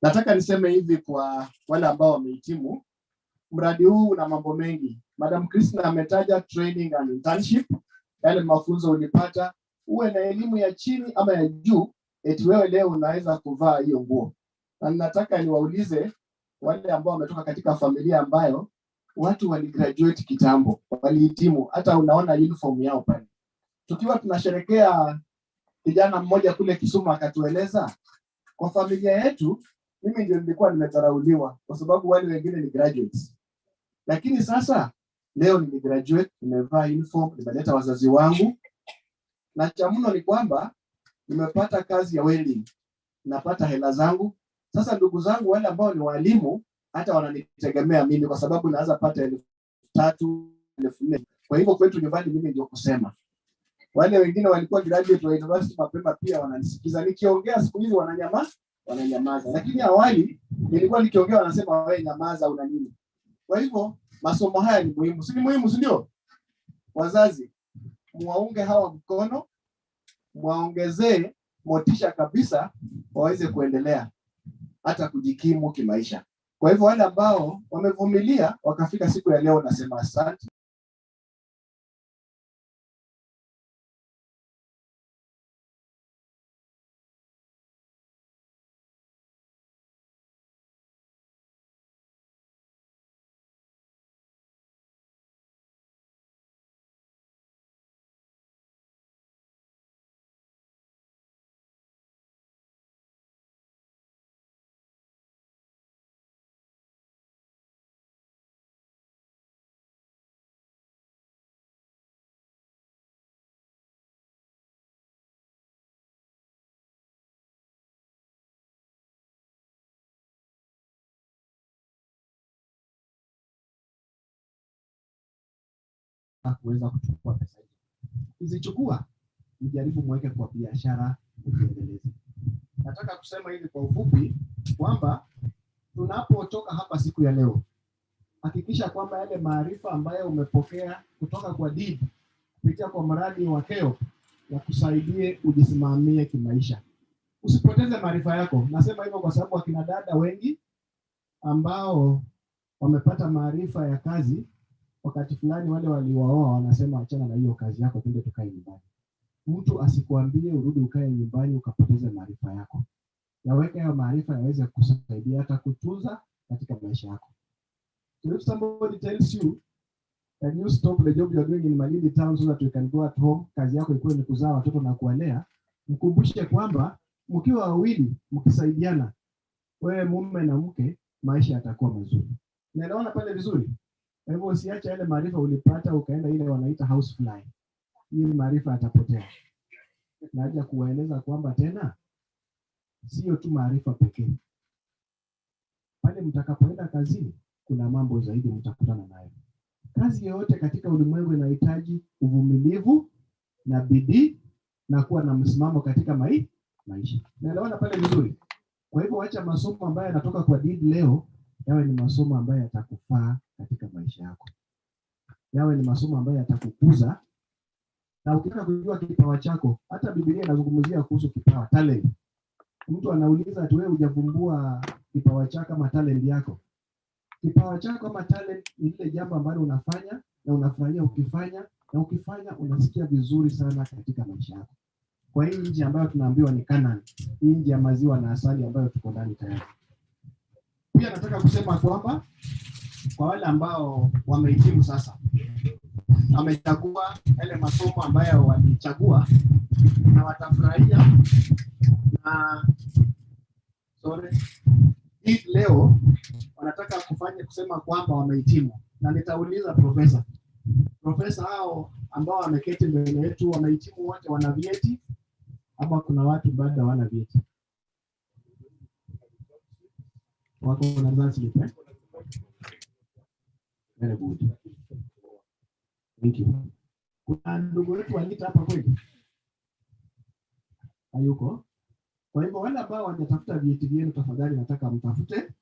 Nataka niseme hivi kwa wale ambao wamehitimu, mradi huu una mambo mengi. Madam Christine ametaja training and internship, yale mafunzo ulipata, uwe na elimu ya chini ama ya juu, eti wewe leo unaweza kuvaa hiyo nguo. Na nataka niwaulize wale ambao wametoka katika familia ambayo watu waligraduate kitambo, walihitimu, hata unaona uniform yao pale. Tukiwa tunasherekea, kijana mmoja kule Kisumu akatueleza, kwa familia yetu mimi ndio nilikuwa nimedharauliwa kwa sababu wale wengine ni graduates. Lakini sasa leo ni graduate, nimevaa uniform, nimeleta wazazi wangu, na cha mno ni kwamba nimepata kazi ya welding, napata hela zangu. Sasa ndugu zangu wale ambao ni walimu hata wananitegemea mimi kwa sababu naweza pata 3,000, 4,000. Kwa hivyo kwetu nyumbani mimi ndio kusema. Wale wengine walikuwa graduate wa university mapema pia wananisikiza. Nikiongea siku hizi wananyamaza. Lakini awali nilikuwa nikiongea wanasema wewe nyamaza una nini. Kwa hivyo masomo haya ni muhimu. Si muhimu, si ndio? Wazazi, muwaunge hawa mkono, muwaongezee motisha kabisa waweze kuendelea hata kujikimu kimaisha. Kwa hivyo wale ambao wamevumilia wakafika siku ya leo, nasema asante. Kuweza kuchukua pesa hizo. Usichukua, mjaribu mweke kwa biashara uendeleze. Nataka kusema hivi kwa ufupi kwamba tunapotoka hapa siku ya leo, hakikisha kwamba yale maarifa ambayo umepokea kutoka kwa DID kupitia kwa mradi wa KEO yakusaidie ujisimamie kimaisha. Usipoteze maarifa yako. Nasema hivyo kwa sababu akina dada wengi ambao wamepata maarifa ya kazi, wakati fulani wale waliwaoa wanasema achana na hiyo kazi yako, twende tukae nyumbani. Mtu asikuambie urudi ukae nyumbani ukapoteze maarifa yako. Yaweke hayo maarifa yaweze kusaidia hata kutunza katika maisha yako. So if somebody tells you, can you stop the job you are doing in Malindi town so that you can go at home, kazi yako ikuwe ni kuzaa watoto na kuwalea, mkumbushe kwamba mkiwa wawili mkisaidiana, wewe mume na mke, maisha yatakuwa mazuri. Unaelewana pale vizuri? Kwa hivyo usiache yale maarifa ulipata ukaenda ile wanaita house fly. Hii maarifa yatapotea. Naja kuwaeleza kwamba tena sio tu maarifa pekee. Pale mtakapoenda kazini kuna mambo zaidi mtakutana nayo. Kazi yoyote katika ulimwengu inahitaji uvumilivu na bidii na kuwa na msimamo katika maisha. Naelewana pale vizuri? Kwa hivyo acha masomo ambayo yanatoka kwa DID leo yawe ni masomo ambayo yatakufaa katika maisha yako. Yawe ni masomo ambayo yatakukuza. Na ukitaka kujua kipawa chako, hata Biblia inazungumzia kuhusu kipawa, talent. Mtu anauliza ati wewe hujavumbua kipawa chako kama talent yako. Kipawa chako kama talent ni ile jambo ambalo unafanya na unafurahia ukifanya, na ukifanya unasikia vizuri sana katika maisha yako. Kwa hii nchi ambayo tunaambiwa ni Canaan, hii nchi ya maziwa na asali ambayo tuko ndani tayari. Pia nataka kusema kwamba kwa wale ambao wamehitimu sasa, wamechagua yale masomo ambayo walichagua na watafurahia, na hii leo wanataka kusema kwamba wamehitimu, na nitauliza profesa hao ambao wameketi mbele yetu, wamehitimu wote wana vyeti ama kuna watu bado hawana vyeti? Wako na Zanzibar. Very good. Thank you. Kuna ndugu wetu walita hapa kweli? Hayuko? Kwa hivyo wale ambao wanatafuta vyeti vyenu, tafadhali nataka mtafute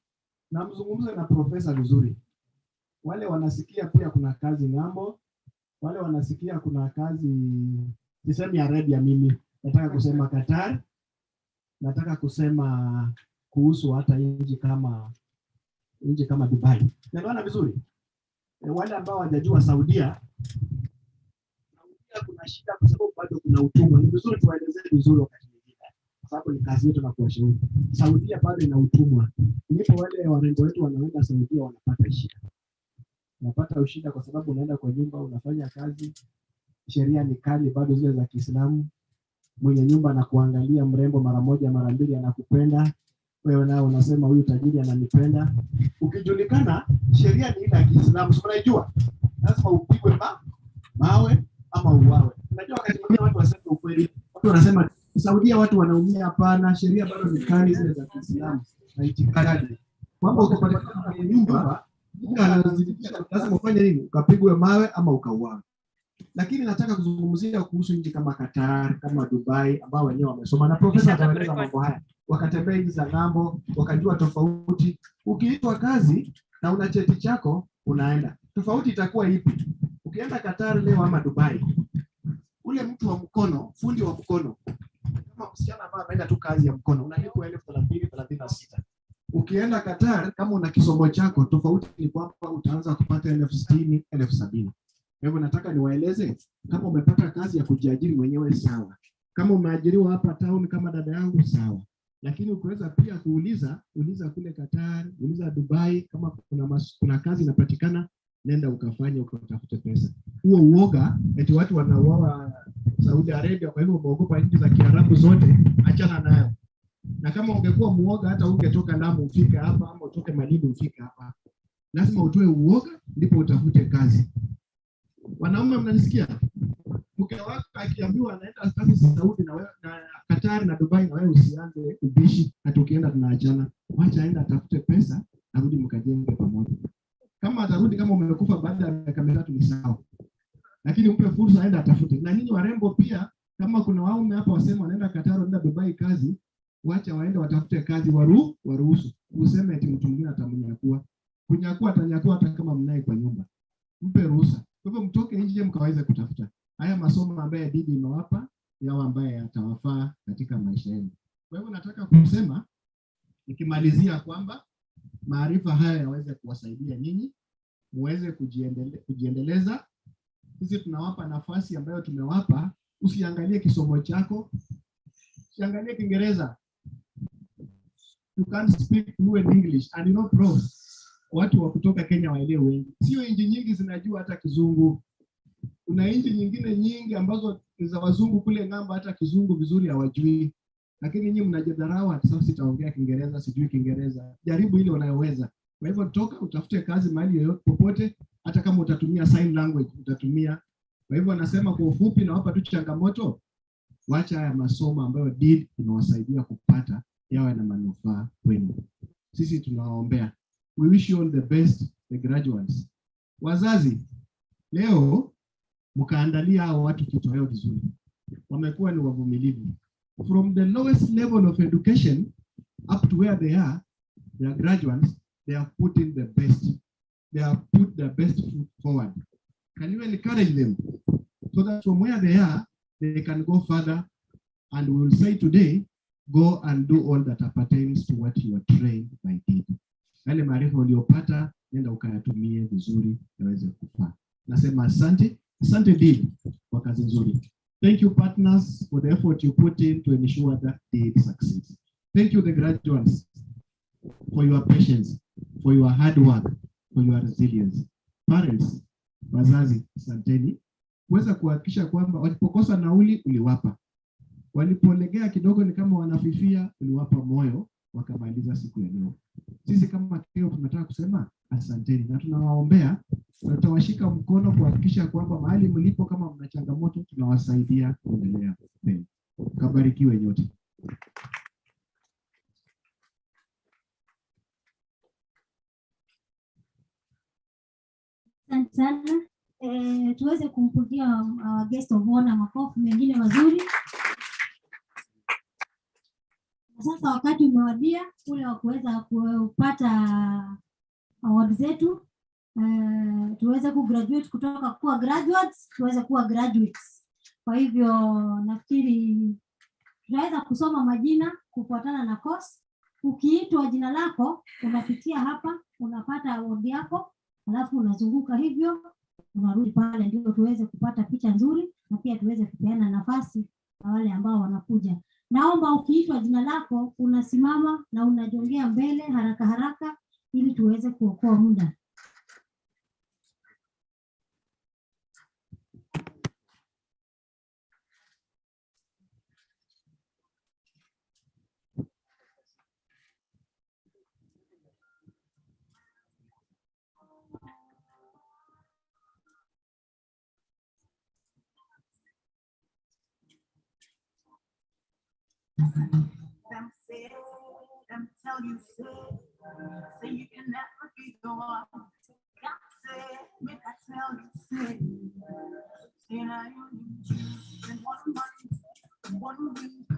na mzungumze na profesa vizuri. Wale wanasikia pia kuna kazi ng'ambo, wale wanasikia kuna kazi sisemi Arabia, mimi nataka kusema Qatar, nataka kusema kuhusu hata nchi kama Dubai. Naelewana vizuri? Wale ambao hawajajua Saudia kuna shida kwa sababu bado kuna utumwa. Ni vizuri tuwaelezee vizuri wakati mwingine, kwa sababu ni kazi yetu na kuwashauri. Saudia bado ina utumwa. Ndipo wale warembo wetu wanaenda Saudia wanapata shida. unapata ushida kwa sababu unaenda kwa nyumba unafanya kazi, sheria ni kali bado zile za Kiislamu. Mwenye nyumba anakuangalia mrembo mara moja mara mbili anakupenda, wewe nao unasema huyu tajiri ananipenda. Ukijulikana sheria ni ile ya Kiislamu, si unajua lazima upigwe mawe ama uwawe. Unajua wakati mwingine watu wasema ukweli, watu wanasema Saudia watu wanaumia. Hapana, sheria bado ni kali zile za Kiislamu na itikadi kwamba utapatikana kwenye nyumba lazima ufanye nini, ukapigwe mawe ama ukauawe. Lakini nataka kuzungumzia kuhusu nchi kama Qatar, kama Dubai ambao wenyewe wamesoma na profesa ataeleza mambo haya. Wakatembea nchi za ng'ambo, wakajua tofauti. Ukiitwa kazi na una cheti chako unaenda. Tofauti itakuwa ipi? Ukienda Qatar leo ama Dubai, ule mtu wa mkono, fundi wa mkono, kama msichana ambaye ameenda tu kazi ya mkono, unalipwa 1236. Ukienda Qatar kama una kisomo chako, tofauti ni kwamba utaanza kupata 1060, 1070. Kwa hivyo nataka niwaeleze, kama umepata kazi ya kujiajiri mwenyewe sawa. Kama umeajiriwa hapa town kama dada yangu sawa. Lakini ukiweza pia uliza kule Qatar, uliza Dubai kama kuna kazi inapatikana, nenda ukafanye ukatafute pesa. Huo uoga eti watu wanauawa Saudi Arabia kwa hivyo umeogopa nchi za Kiarabu zote, achana nayo. Na kama ungekuwa muoga hata ungetoka Lamu ufike hapa ama utoke Malindi ufike hapa. Lazima utoe uoga ndipo utafute kazi. Wanaume mnanisikia? Mke wako akiambiwa anaenda kazi Saudi na wewe na Qatar na Dubai na wewe usianze ubishi hata ukienda tunaachana. Wacha aenda atafute pesa, arudi mkajenge pamoja. Kama atarudi kama umekufa baada ya miaka 3 ni sawa. Lakini mpe fursa aende atafute. Na nyinyi warembo pia kama kuna waume hapa wasema wanaenda Qatar wanaenda Dubai kazi, wacha waende watafute kazi waruhusu. Useme eti mtu mwingine atamnyakua. Kunyakua atanyakua hata kama mnaye kwa nyumba. Mpe ruhusa. Kwa hivyo mtoke nje mkaweze kutafuta. Haya masomo ambayo dini imewapa yao ambaye yatawafaa katika maisha yenu. Kwa hivyo nataka kusema nikimalizia kwamba maarifa haya yaweze kuwasaidia nyinyi muweze kujiendeleza. Sisi tunawapa nafasi ambayo tumewapa. Usiangalie kisomo chako, usiangalie Kiingereza. You can't speak fluent English and you know prof. Watu wa kutoka Kenya waelewe wengi. Sio nchi nyingi zinajua hata Kizungu. Kuna nchi nyingine nyingi ambazo za wazungu kule ng'amba hata Kizungu vizuri hawajui. Lakini nyinyi mnajidharau ati sasa sitaongea Kiingereza, sijui Kiingereza. Jaribu ile unayoweza. Kwa hivyo toka utafute kazi mahali yoyote popote, hata kama utatumia sign language utatumia. Kwa hivyo anasema kwa ufupi nawapa tu changamoto, wacha haya masomo ambayo did inawasaidia kupata yawe na manufaa kwenu. Sisi tunawaombea. We wish you all the best, the graduates. Wazazi, leo mkaandalia hao watu kitoweo vizuri. Wamekuwa ni wavumilivu. From the lowest level of education up to where they are graduates, they have put in the best. They have put their best foot forward. Can you encourage them so that from where they are, they can go further? And we will say today, go and do all that appertains to what you are trained by did. Yale maarifa uliyopata nenda ukayatumie vizuri yaweze kufaa. Nasema asante did kwa kazi nzuri. Thank you partners for the effort you put in to ensure that did succeeds. Thank you the graduates for your patience, for your hard work, for your resilience. Parents, wazazi, asanteni kuweza kuhakikisha kwamba walipokosa nauli uliwapa. Walipolegea kidogo ni kama wanafifia uliwapa moyo wakamaliza siku ya leo. Sisi kama kio tunataka kusema asanteni na tunawaombea na tutawashika mkono kuhakikisha kwamba mahali mlipo kama mna changamoto tunawasaidia kuendelea mbele. Kabarikiwe nyote. Asante sana. Tuweze kumpigia guest of honor makofi mengine mazuri. Sasa wakati umewadia ule wa kuweza kupata award zetu, tuweze kugraduate kutoka kuwa graduates tuweze kuwa graduates. Kwa hivyo nafikiri tunaweza kusoma majina kufuatana na course. Ukiitwa jina lako unapitia hapa unapata award yako, alafu unazunguka hivyo unarudi pale, ndio tuweze kupata picha nzuri na pia tuweze kupeana nafasi na wale ambao wanakuja. Naomba ukiitwa jina lako unasimama na unajongea mbele haraka haraka ili tuweze kuokoa muda. Them say, them tell you say you can never be the one. Can't say, make I tell you say now you need you in 1 month, 1 week.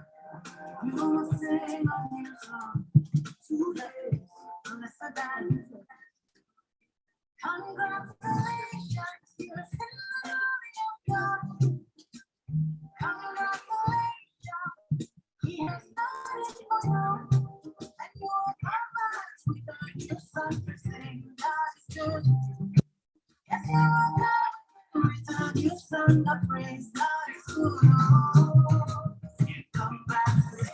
You will sing a new song 2 days, unless I die. Congratulations, you're still your God. Congratulations, he has done it for you. And you're promised with your son to sing God is good. Yes, you're God, return your son to praise God is good. Come back to it.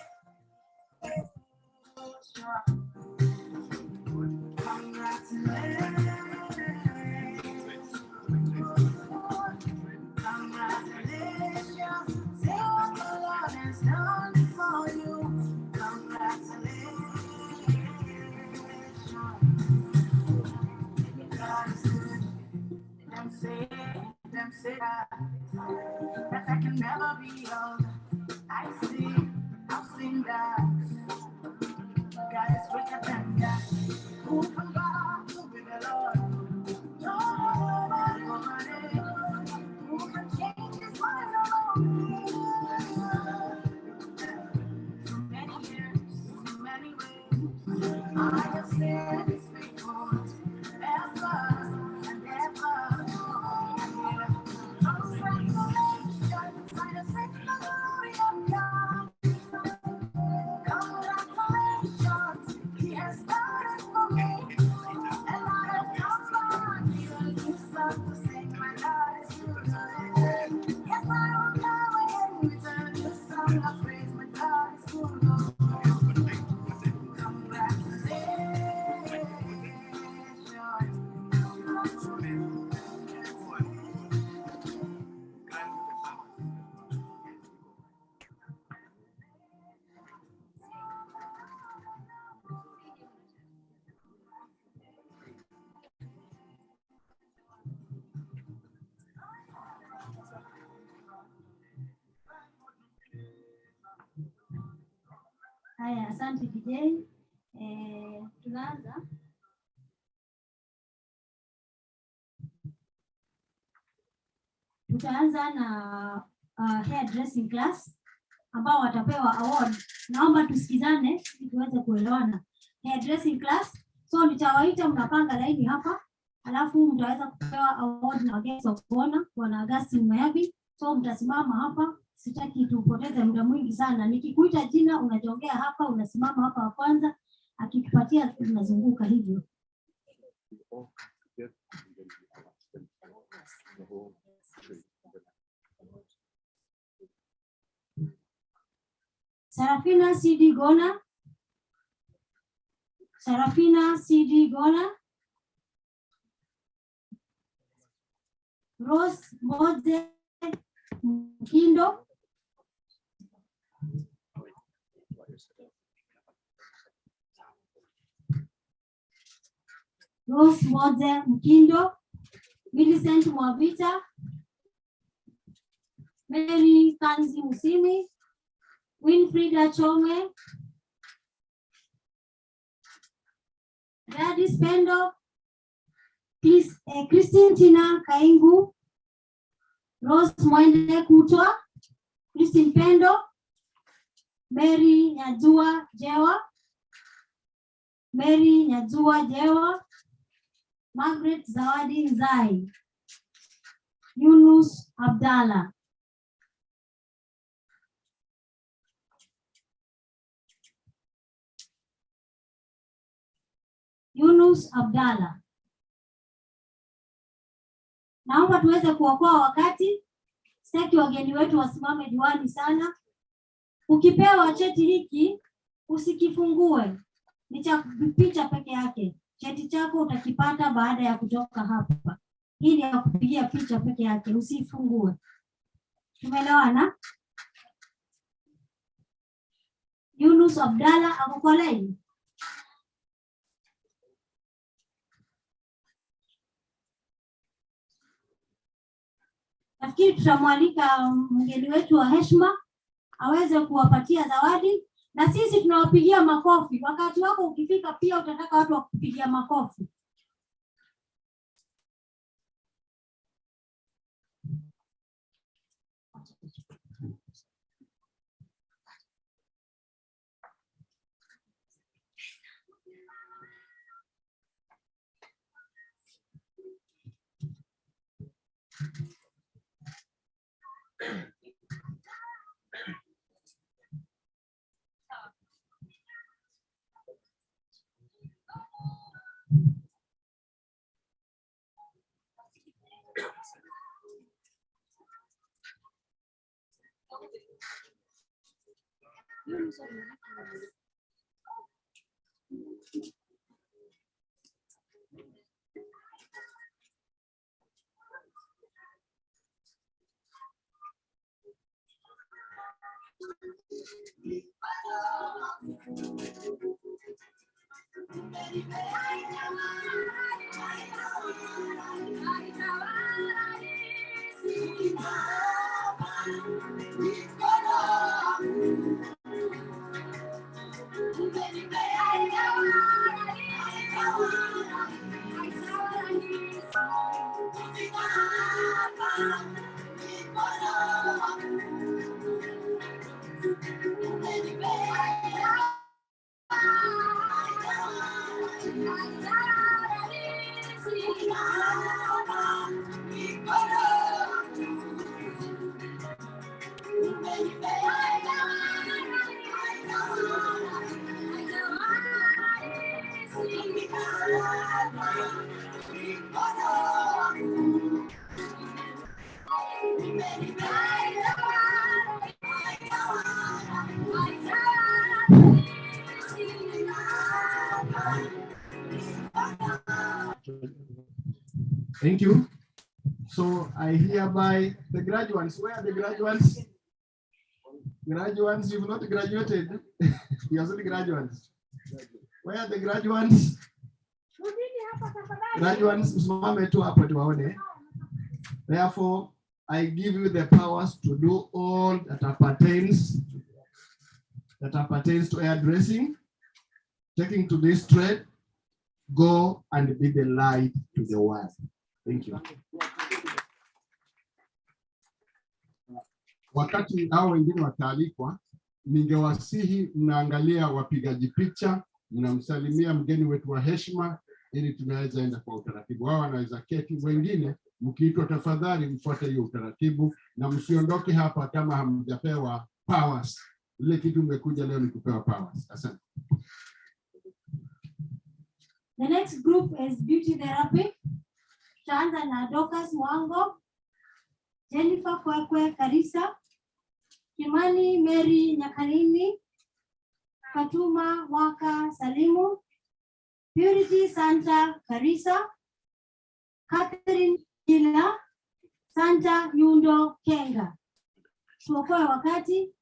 Them say that I can never be young. I see, I've seen that. God is wicked than that. Who can bow to be the Lord? Nobody already. Who can change his mind alone? For many years, in many ways, I have seen his faithfulness ever and ever. Congratulations, I have seen the glory of God. Congratulations, he has done it for me. And I have come back here to start to sing my God is good. Yes, I will come again, return to song of praise, my God is good. Haya, asante DJ. Tunaanza. Tutaanza na hairdressing class ambao watapewa award. Naomba tusikizane ili tuweze kuelewana. Hairdressing class, so nitawaita, mnapanga laini hapa, alafu mtaweza kupewa award na guests of honor, Bwana Augustine Mayabi. So mtasimama hapa, sitaki tupoteze muda mwingi sana. Nikikuita jina unajongea hapa, unasimama hapa wa kwanza, akikupatia unazunguka hivyo. Sarafina CD Gona. Sarafina CD Gona. Rose Moze Mkindo. Rose Moze Mkindo. Millicent Mwavita. Mary Kanzi Musimi. Winfrida Chome. Gladys Pendo. Christine Tina Kaingu. Rose Mwende Kutwa. Christine Pendo. Mary Nyajua Jewa. Mary Nyajua Jewa. Margaret Zawadi Nzai. Yunus Abdalla. Yunus Abdalla. Naomba tuweze kuokoa wakati. Sitaki wageni wetu wasimame juani sana. Ukipewa cheti hiki usikifungue. Ni cha picha peke yake. Cheti chako utakipata baada ya kutoka hapa. Hii ni ya kupigia picha peke yake, usifungue. Tumeelewana? Yunus Abdalla ako kwa line. Nafikiri tutamwalika mgeni wetu wa heshima aweze kuwapatia zawadi, na sisi tunawapigia makofi. Wakati wako ukifika pia utataka watu wakupigia makofi. Thank you. So I hereby, the graduates, where are the graduates? Graduates, you've not graduated. You're only graduates. Where are the graduates? Graduates, msimame tu hapo tuwaone. Therefore, I give you the powers to do all that appertains to hairdressing, taking to this trade. Go and be the light to the world. Thank you. Wakati hao wengine wataalikwa, ningewasihi mnaangalia wapigaji picha, mnamsalimia mgeni wetu wa heshima ili tunaweza enda kwa utaratibu. Wao wanaweza keti, wengine mkiitwa tafadhali mfuate hiyo utaratibu na msiondoke hapa kama hamjapewa powers. Ile kitu umekuja leo ni kupewa powers. Asante. The next group is beauty therapy. Tutaanza na Dorcas Mwango, Jennifer Kwekwe Karisa, Kimani Mary Nyakanini, Fatuma Waka Salimu, Purity Santa Karisa, Catherine Gila, Santa Yundo Kenga. Tuokoe wakati.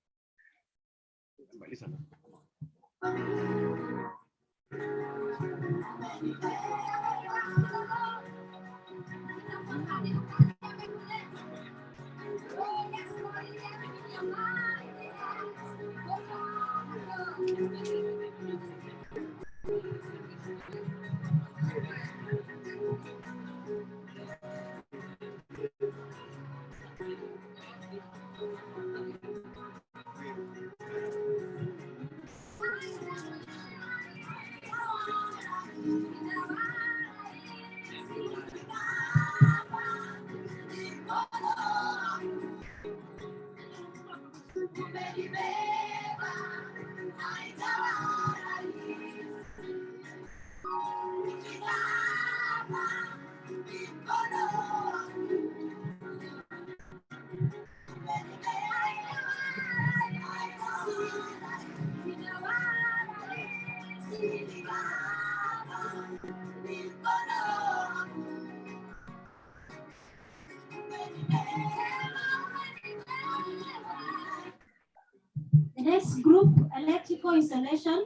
The next group, electrical installation.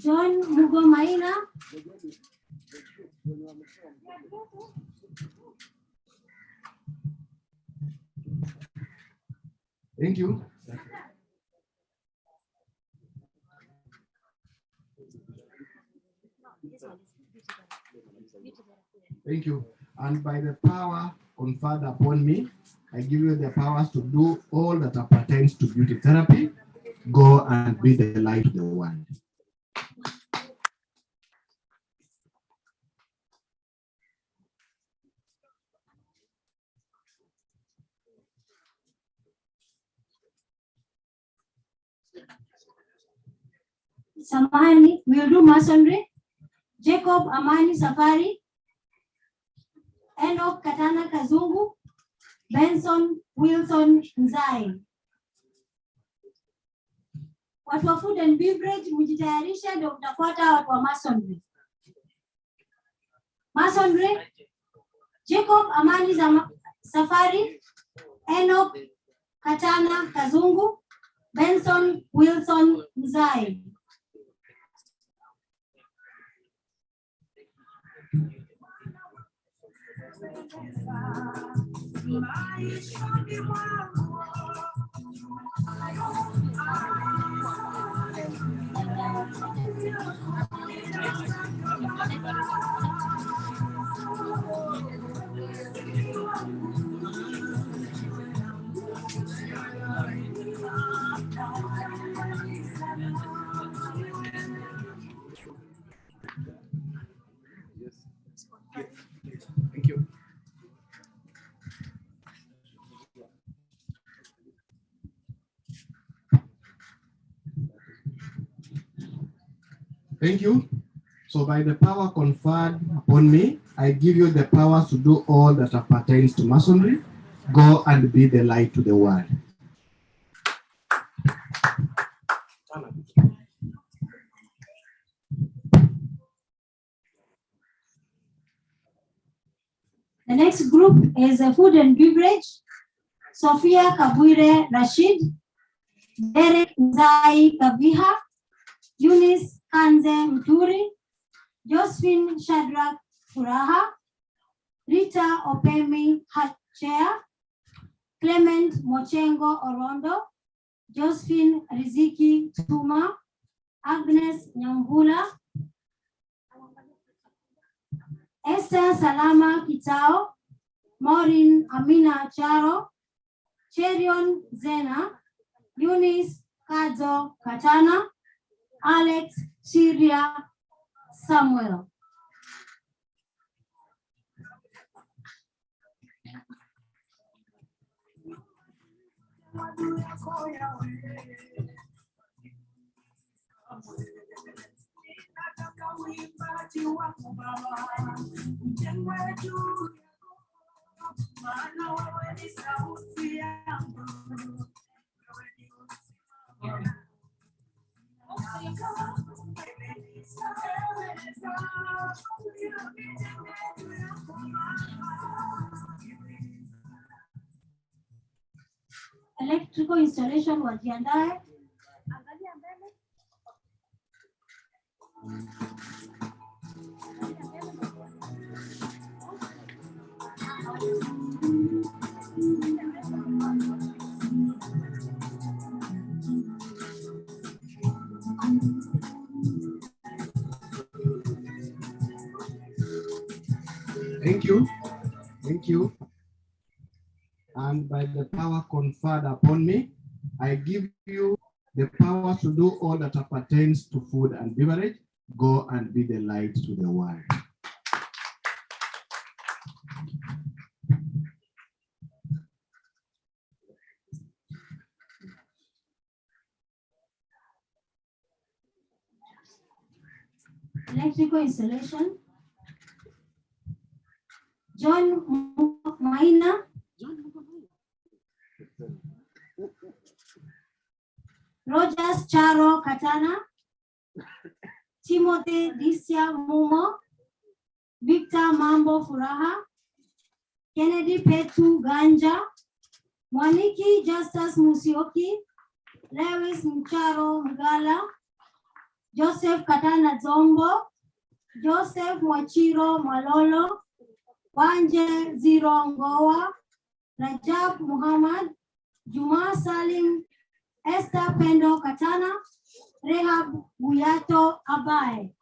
John Mugomaina. Thank you. Thank you. And by the power conferred upon me, I give you the powers to do all that pertains to beauty therapy. Go and be the light to the world. Samahani will do masonry. Jacob Amani Safari. Enoch Katana Kazungu. Benson Wilson Nzai. Watu wa food and beverage mjitayarisha, ndio mtafuata watu wa masonry. Masonry, Jacob Amani Safari, Enoch Katana Kazungu, Benson Wilson Nzai. Thank you. Thank you. So by the power conferred upon me, I give you the powers to do all that pertains to masonry. Go and be the light to the world. The next group is a food and beverage. Sophia Kabwire Rashid, Derek Nzai Kaviha, Eunice Kanze Mturi, Josephine Shadrach Furaha, Rita Opemi Hachea, Clement Mochengo Orondo, Josephine Riziki Tuma, Agnes Nyambula, Esther Salama Kitao, Maureen Amina Charo, Cherion Zena, Eunice Kadzo Katana, Alex Syria Samuel. Electrical installation wajiandae. Angalia mbele. Thank you. Thank you. And by the power conferred upon me, I give you the power to do all that pertains to food and beverage. Go and be the light to the world. Electrical installation. John Maina, Rogers Charo Katana, Timothy Disia Mumo, Victor Mambo Furaha, Kennedy Petu Ganja, Mwaniki Justus Musioki, Lewis Mcharo Mgala, Joseph Katana Zombo, Joseph Mwachiro Malolo, Wanje Ziro Ngowa, Rajab Muhammad, Juma Salim, Esther Pendo Katana, Rehab Buyato Abaye.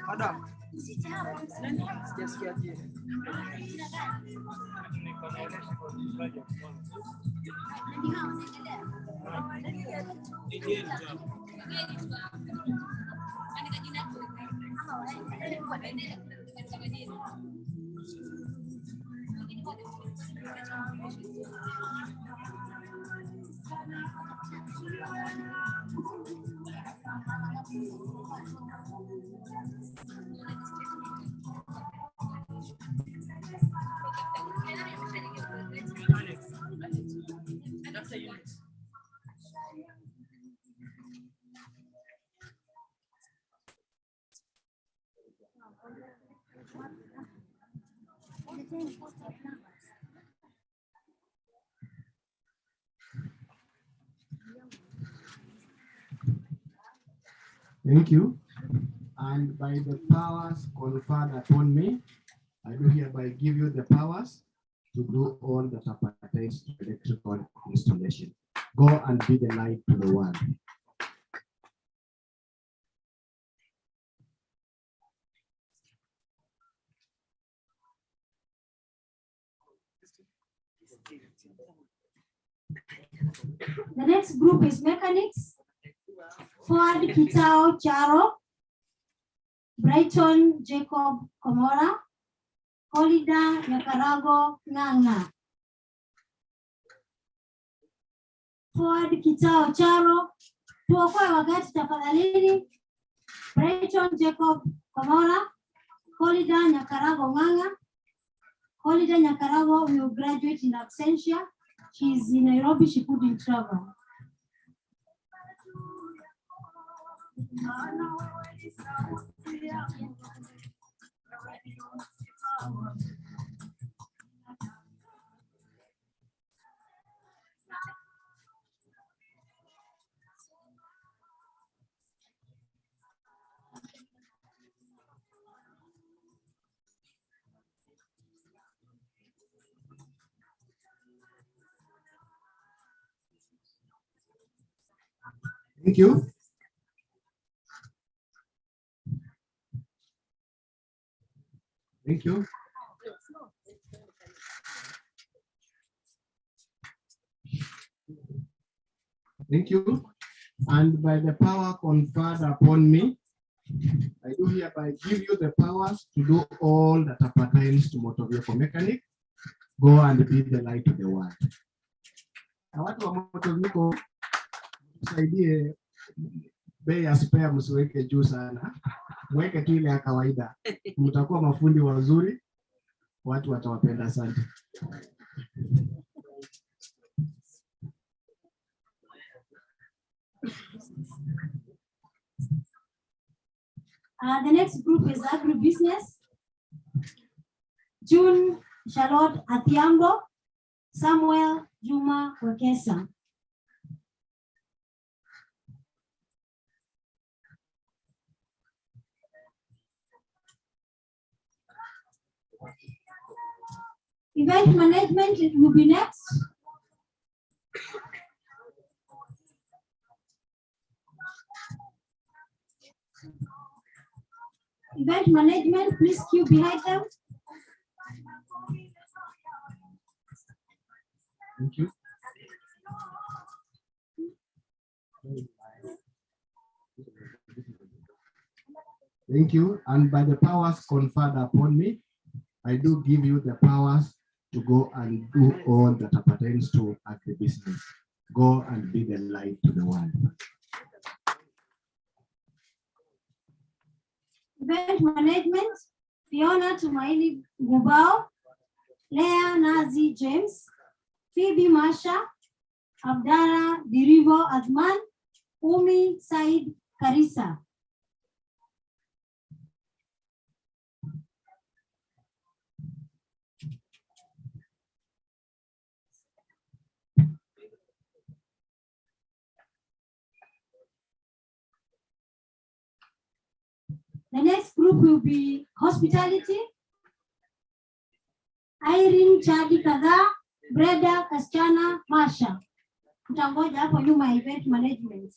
Madam, sijasikia je. Thank you. And by the powers conferred upon me, I do hereby give you the powers to do all that pertains to electrical installation. Go and be the light to the world. The next group is mechanics. Ford Kitao Charo, Brighton Jacob Komora, Kolida Yakarago Nganga. Ford Kitao Charo, tuokoe wakati tafadhalini. Brighton Jacob Komora, Kolida Nyakarago Nganga. Kolida Nyakarago will graduate in absentia. She's in Nairobi, she couldn't travel. Thank you. Thank you. Thank you. And by the power conferred upon me, I do hereby give you the powers to do all that pertains to motor vehicle mechanic. Go and be the light of the world. Na watu wa motor vehicle, tusaidie bei ya spare msiweke juu sana. Mweke tu ile ya kawaida. Mtakuwa mafundi wazuri. Watu watawapenda sana. The next group is agribusiness. June Charlotte Athiambo, Samuel Juma Wekesa. Event management will be next. Event management, please queue behind them. Thank you. Thank you. And by the powers conferred upon me, I do give you the powers to go and do all that pertains to agribusiness. Go and be the light to the world. Event Management, Fiona Tumaini Gubao, Leah Nazi James, Phoebe Masha, Abdara Diribo Adman, Umi Said Karisa. The next group will be Hospitality. Irene Chadi Kadha, Breda Kasichana Masha. Tutangoja hapo nyuma Event Management.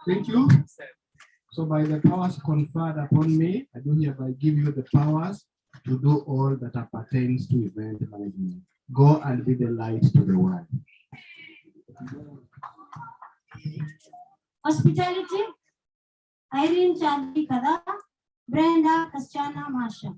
Thank you. So by the powers conferred upon me, I do hereby give you the powers to do all that appertains to event management. Go and be the light to the world. Hospitality, Irene Chadi Kadha, Brenda Kasichana Masha.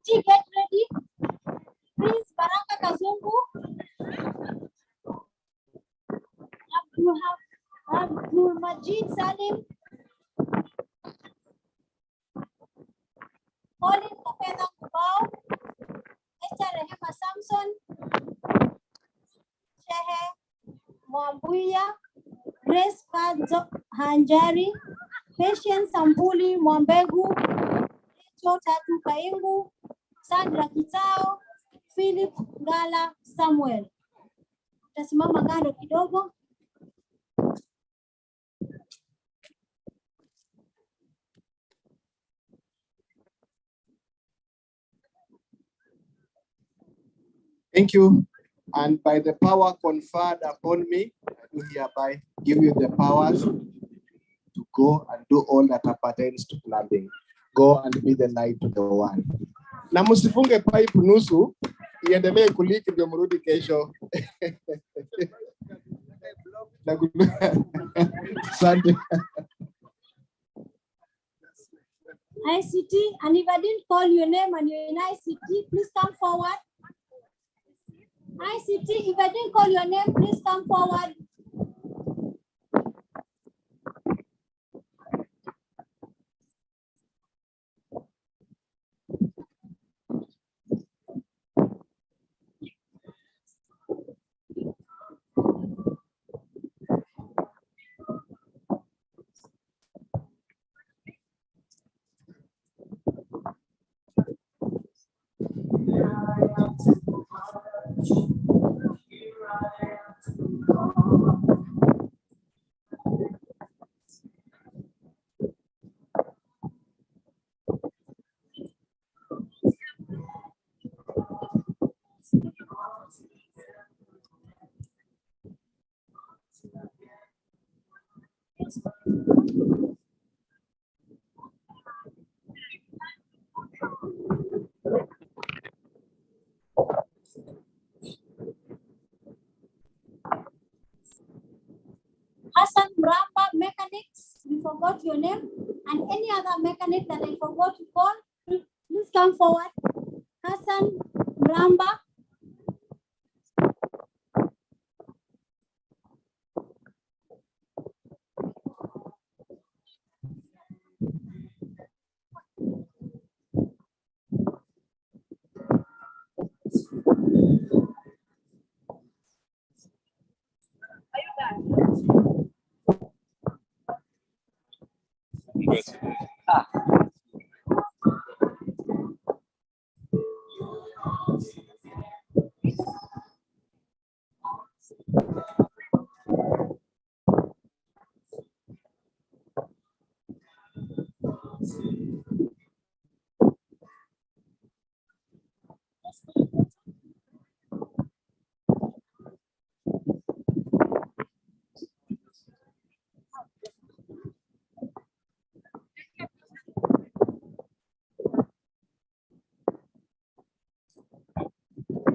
ICT, get ready. Prince Baraka Kazungu. Abdul Majid Salim. Colin Kapela Kubao. Esther Rehema Samson. Shehe Mwambuya. Grace Kadzo Hanjari. Patience Sambuli Mwambegu. Rachel Tatu Kaingu. Sandra Kitao. Philip Ngala Samuel. Tasimama kando kidogo. Thank you. And by the power conferred upon me, I do hereby give you the powers to go and do all that appertains to plumbing. Go and be the light to the world. Na msifunge pipe nusu, iendelee kuliki ndio mrudi kesho. Asante. ICT, and if I didn't call your name and you're in ICT, please come forward. ICT, if I didn't call your name, please come forward. Hassan Mramba Mechanics, we forgot your name, and any other mechanic that I forgot to call, please come forward. Hassan Mramba.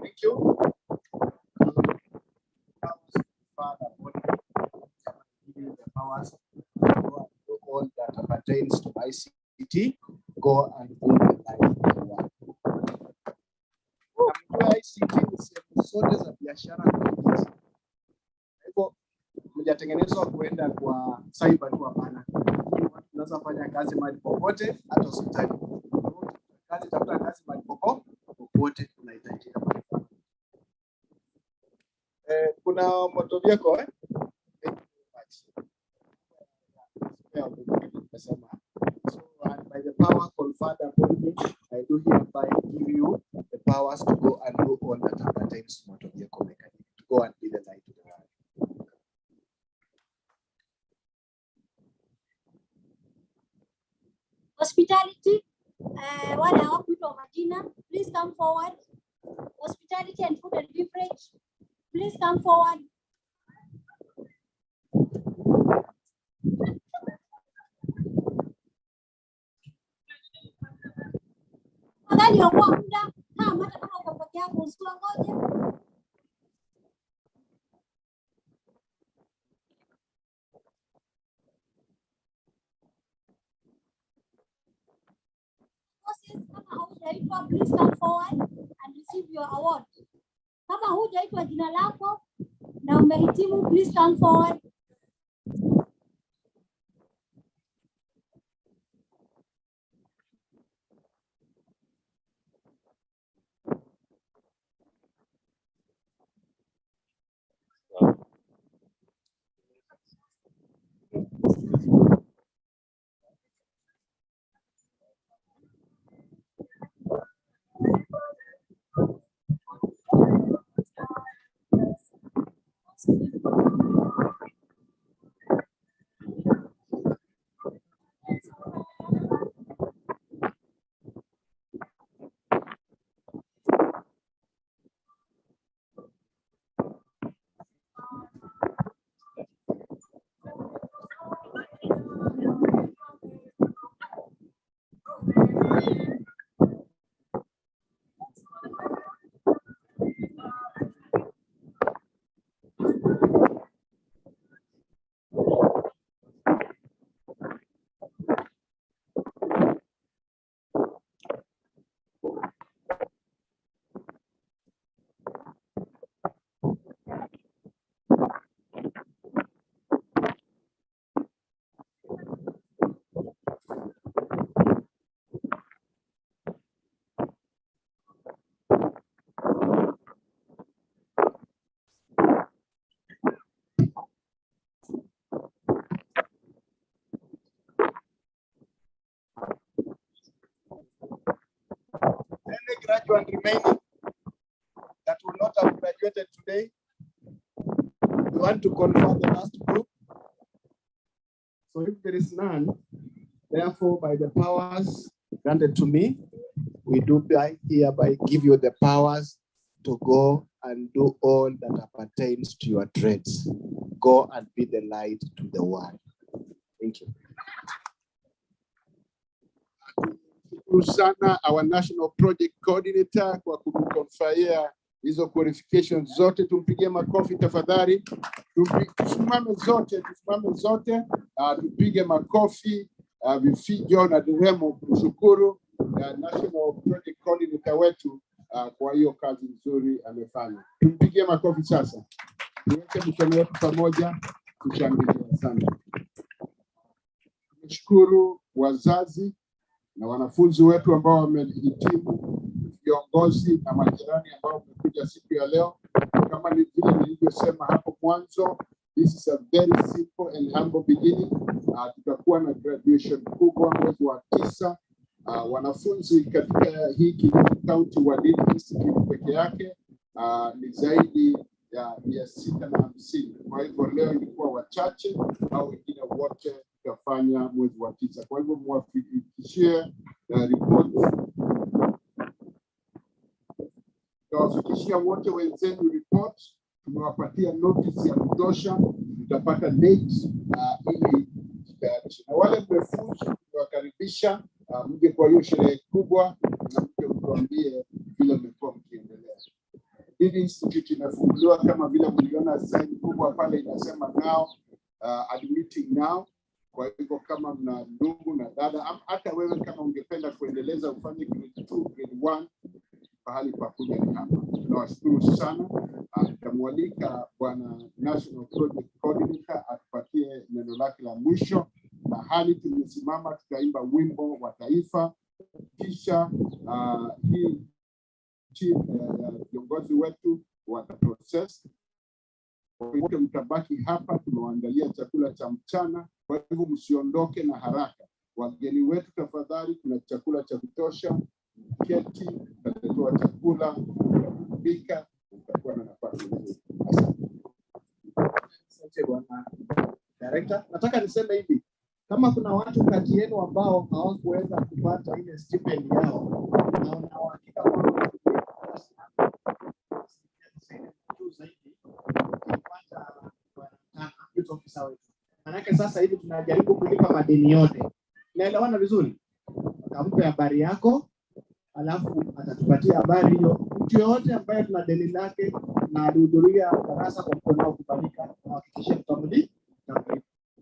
Thank you. Give you the powers to go and do all that appertains to ICT. Go and do the life of the world. Namjua ICT ni sehemu zote za biashara na ujuzi. Hivyo mjatengenezwa kuenda kwa cyber tu, hapana. Tunaweza fanya kazi mahali popote, hata hospitali. Tafuta kazi mahali popote unahitajika. Kuna moto vehicle So, and by the power conferred upon me, I do hereby give you the powers to go and do all that appertains to motor vehicle mechanic, to go and be the light to the world. Hospitality, wale hawakuitwa majina, please come forward. Hospitality and food and beverage, please come forward. Afadhali okoa muda, kama hata kama uko peke yako usiwangoje. Kama utaitwa, please come forward and receive your award. Kama hujaitwa jina lako na umehitimu, please come forward. Any graduate remaining that will not have graduated today, we want to confer the last group. So if there is none, therefore by the powers granted to me, we do hereby give you the powers to go and do all that appertains to your trades. Go and be the light to the world. Thank you. Sana our national project coordinator kwa kutukonfaia hizo qualifications zote. Tumpigie makofi tafadhali. Tusimame zote, tupige makofi, vifijo na deremo kushukuru national project coordinator wetu kwa hiyo kazi nzuri amefanya. Tumpigie makofi sasa. Tuweke mikono yetu pamoja, tushangilie sana. Tunashukuru wazazi na wanafunzi wetu ambao wamehitimu, viongozi na majirani ambao wamekuja siku ya leo. Kama vile nilivyosema hapo mwanzo, this is a very simple and humble beginning. Tutakuwa na graduation kubwa mwezi wa 9. Wanafunzi katika hii Kilifi County Wardini Institute peke yake ni zaidi ya 650. Kwa hivyo leo ilikuwa wachache, au wengine wote tutafanya mwezi wa 9. Kwa hivyo mwafikishie report. Tutawafikishia wote wenzenu report. Tumewapatia notice ya kutosha, tutapata date ili tutayarisha. Na wale mmefuzu tunawakaribisha mje kwa hiyo sherehe kubwa na mje mtuambie vile mmekuwa mkiendelea. Hii institute inafunguliwa kama vile mliona sign kubwa pale inasema now admitting now. Kwa hivyo kama mna ndugu na dada, hata wewe kama ungependa kuendeleza ufanye grade 2, grade 1, pahali pa kuja ni hapa. Tunawashukuru sana. Tutamwalika Bwana National Project Coordinator atupatie neno lake la mwisho, na hali tumesimama tutaimba wimbo wa taifa, kisha hii team viongozi wetu wataprocess. Wote mtabaki hapa, tumewaandalia chakula cha mchana, kwa hivyo msiondoke na haraka. Wageni wetu tafadhali, kuna chakula cha kutosha, keti, tutatoa chakula, kupika, tutakuwa na nafasi nzuri. Asante Bwana Director. Nataka niseme hivi, kama kuna watu kati yenu ambao hawakuweza kupata ile stipend yao, na unahakika kwamba manake sasa hivi tunajaribu kulipa madeni yote. Naelewana vizuri? Utampe habari yako, alafu atatupatia habari hiyo. Mtu yote ambaye tuna deni lake na alihudhuria darasa kwa mkono kubalika, tuhakikishe tutamlipa.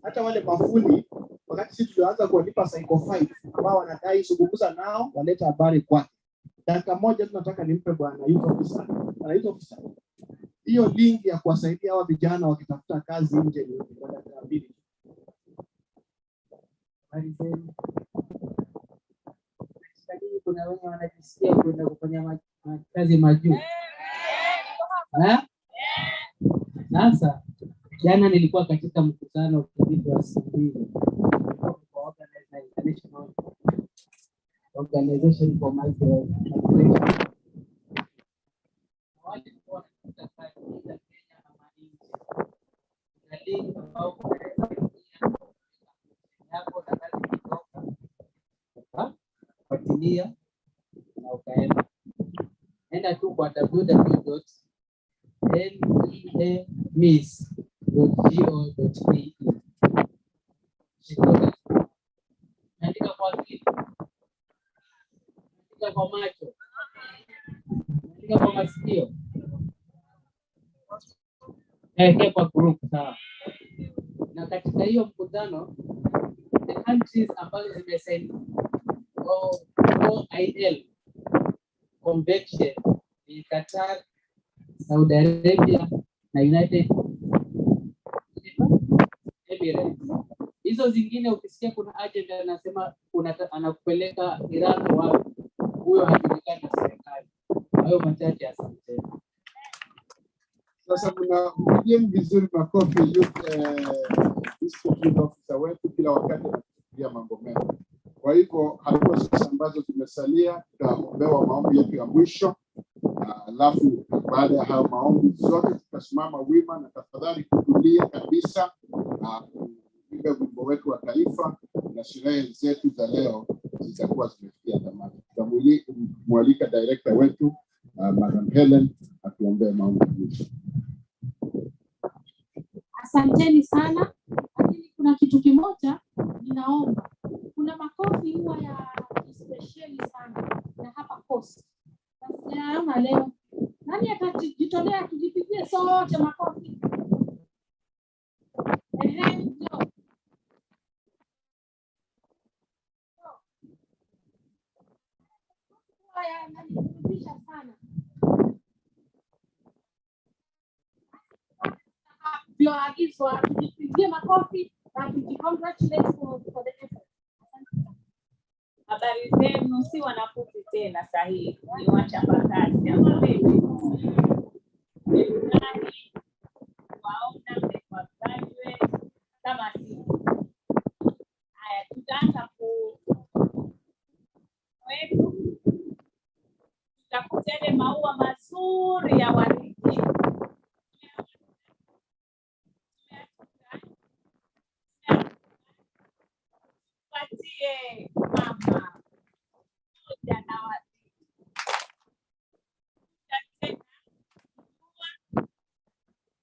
Hata wale mafundi, wakati sisi tulianza kuwalipa Psycho 5 ambao wanadai, zungumza nao, waleta habari kwake. Dakika moja tunataka nimpe bwana youth officer. Bwana youth officer. Hiyo link ya kuwasaidia hawa vijana wakitafuta kazi nje ni kwa dakika 2. Kuna wenye wanajisikia kwenda kufanya kazi majuu. Sasa jana nilikuwa katika mkutano Kilifi wa Sibili kwa International Organization for Migration. Wale wanatafuta kazi za Kenya na manchi. Na link ambao yako na kazi kutoka. Fuatilia na ukaenda. Enda tu kwa www.leamis.go.ke. Andika kwa akili. Andika kwa macho. Andika kwa masikio. Elekea kwa group sawa. Na katika hiyo mkutano the countries ambazo zimesaini OIL convention ni Qatar, Saudi Arabia na United Emirates. Hizo zingine ukisikia kuna agent anasema anakupeleka Iran wapi, huyo hajulikani na serikali. Hayo machache asante. Sasa mnapigia vizuri makofi youth officer wetu kila wakati anafikiria mambo mengi. Kwa hivyo hatua sasa ambazo zimesalia tutaombewa maombi yetu ya mwisho, alafu baada ya hayo maombi zote tutasimama wima na tafadhali kutulia kabisa, ile wimbo wetu wa taifa na sherehe zetu za leo zitakuwa zimefikia tamati. Tutamwalika director wetu Madam Helen atuombee maombi ya mwisho. Asanteni sana, lakini kuna kitu kimoja ninaomba. Kuna makofi huwa ya speciali sana na hapa coast. Sasa leo nani atajitolea tujipigie sote makofi? Ndio. Haya nanikurudisha sana. Ndio agizwa tujipigie makofi na tujicongratulate for the effort. Habari zenu, si wanafunzi tena sahihi, ni wachapakazi. Ama vipi? Nimefurahi waona mmekuwa graduate kama sisi. Haya, tutaanza wetu. Tutakutane maua mazuri ya waridi. Patie mama.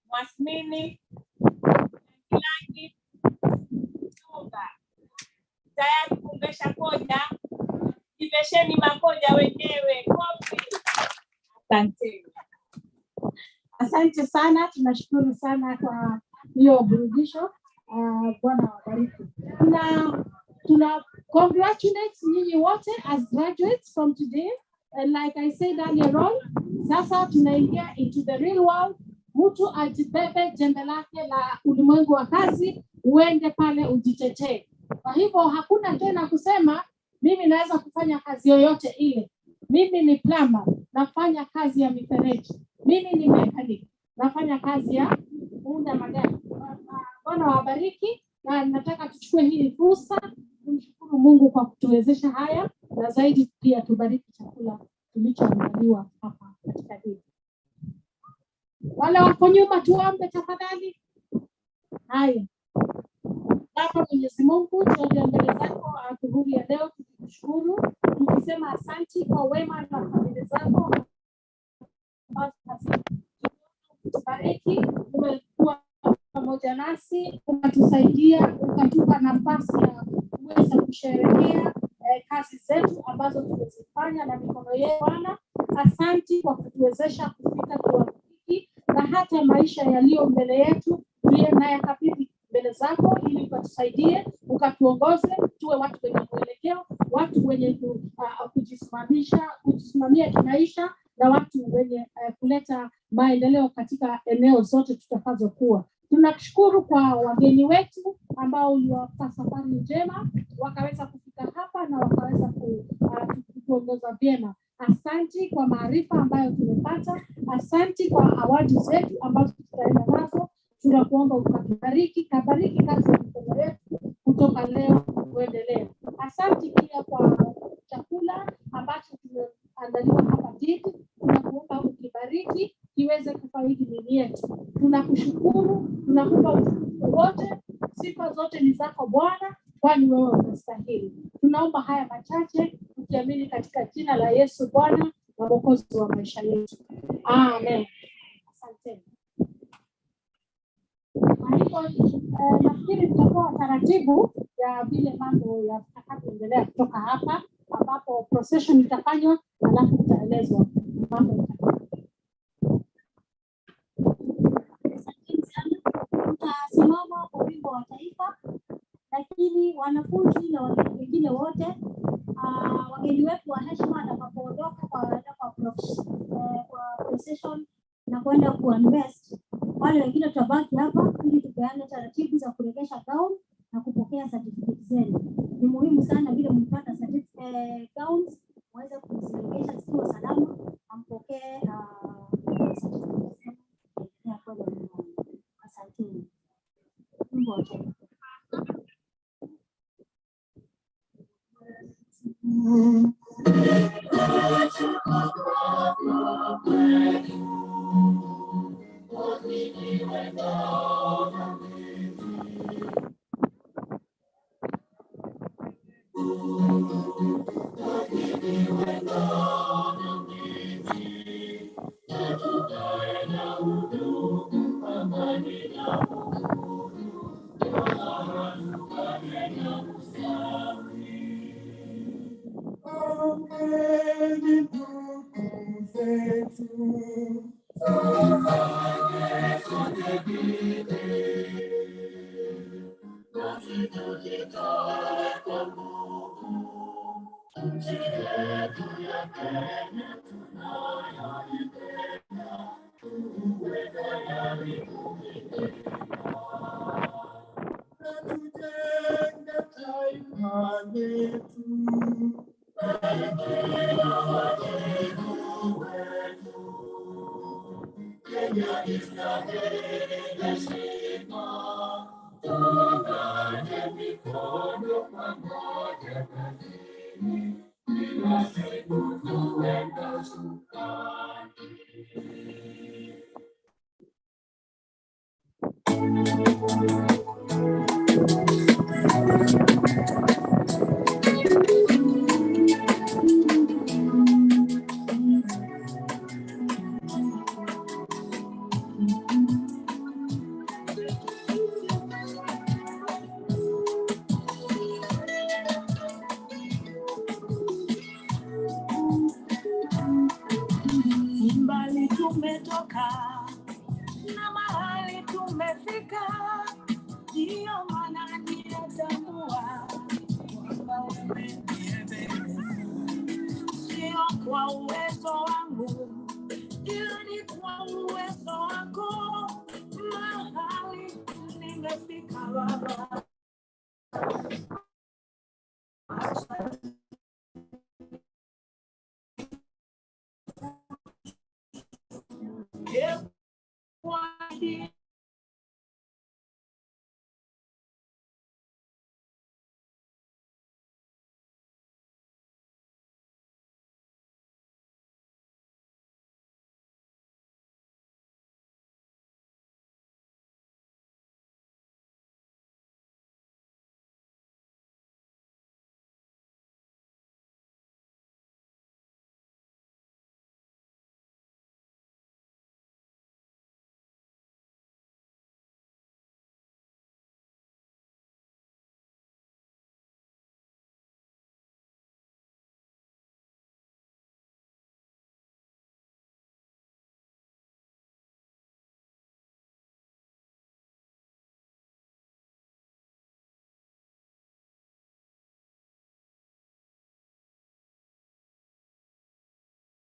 Mwasmini Kilangi Tunga tayari kungesha koja, ivesheni makoja wenyewe. Kofi. Asante. Asante sana, tunashukuru sana kwa hiyo burudisho. Bwana wabariki. Tuna congratulate nyinyi wote as graduates from today, and like I said earlier on, sasa tunaingia into the real world. Mtu ajibebe jembe lake la ulimwengu wa kazi, uende pale ujitetee. Kwa hivyo hakuna tena kusema mimi naweza kufanya kazi yoyote ile. Mimi ni plumber, nafanya kazi ya mifereji. Mimi ni mechanic, nafanya kazi ya kuunda magari. Bwana wabariki, na nataka tuchukue hii fursa kumshukuru Mungu kwa kutuwezesha haya, na zaidi pia tubariki chakula kilichoandaliwa hapa katika hii. Wale wako nyuma tuombe tafadhali. Haya. Baba Mwenyezi Mungu, tunaja mbele zako adhuhuri ya leo tukikushukuru, tukisema asante kwa wema na fadhili zako. Tubariki, umekuwa pamoja nasi, ukatusaidia, ukatupa nafasi ya kuweza kusherehekea kazi zetu ambazo tumezifanya na mikono yetu. Bwana, asante kwa kutuwezesha kufika kiwango hiki, na hata maisha yaliyo mbele yetu tuliye naye kabidhi mbele zako, ili ukatusaidie, ukatuongoze, tuwe watu wenye mwelekeo watu wenye kujisimamia kimaisha na watu wenye kuleta maendeleo katika eneo zote tutakazokuwa. Tunashukuru kwa wageni wetu ambao uliwapa safari njema, wakaweza kufika hapa na wakaweza kuongoza vyema. Asanti kwa maarifa ambayo tumepata. Asanti kwa awadi zetu ambazo tutaenda nazo. Tunakuomba ukabariki kazi ya mikono yetu kutoka leo kuendelea. Asanti pia kwa chakula ambacho tumeandaliwa hapa jiji. Tunakuomba ukibariki kiweze kufaidi miili yetu. Tunakushukuru, tunakupa utukufu wote. Sifa zote ni zako Bwana, kwani wewe unastahili. Tunaomba haya machache tukiamini katika jina la Yesu Bwana na Mwokozi wa maisha yetu. Amen. Asante. Nafikiri tutakuwa taratibu ya vile mambo yatakavyoendelea kutoka hapa, ambapo procession itafanywa alafu tutaelezwa mambo. Tutasimama kwa wimbo wa taifa, lakini wanafunzi na wageni wengine wote, wageni wetu wa heshima watakapoondoka kwa procession na kwenda kuinvest, wale wengine tutabaki hapa ili tupeane taratibu za kurejesha gown na kupokea certificate zenu. Ni muhimu sana vile mpata certificate gowns muweze kuzirejesha zikiwa salama, ampokee certificate ya kwenda nyumbani. Asanteni. Mbali tumetoka na mahali tumefika, ndio maana ninatambua kwamba umenieleza, sio kwa uwezo wangu, ila ni kwa uwezo wako. Mahali nimefika Baba,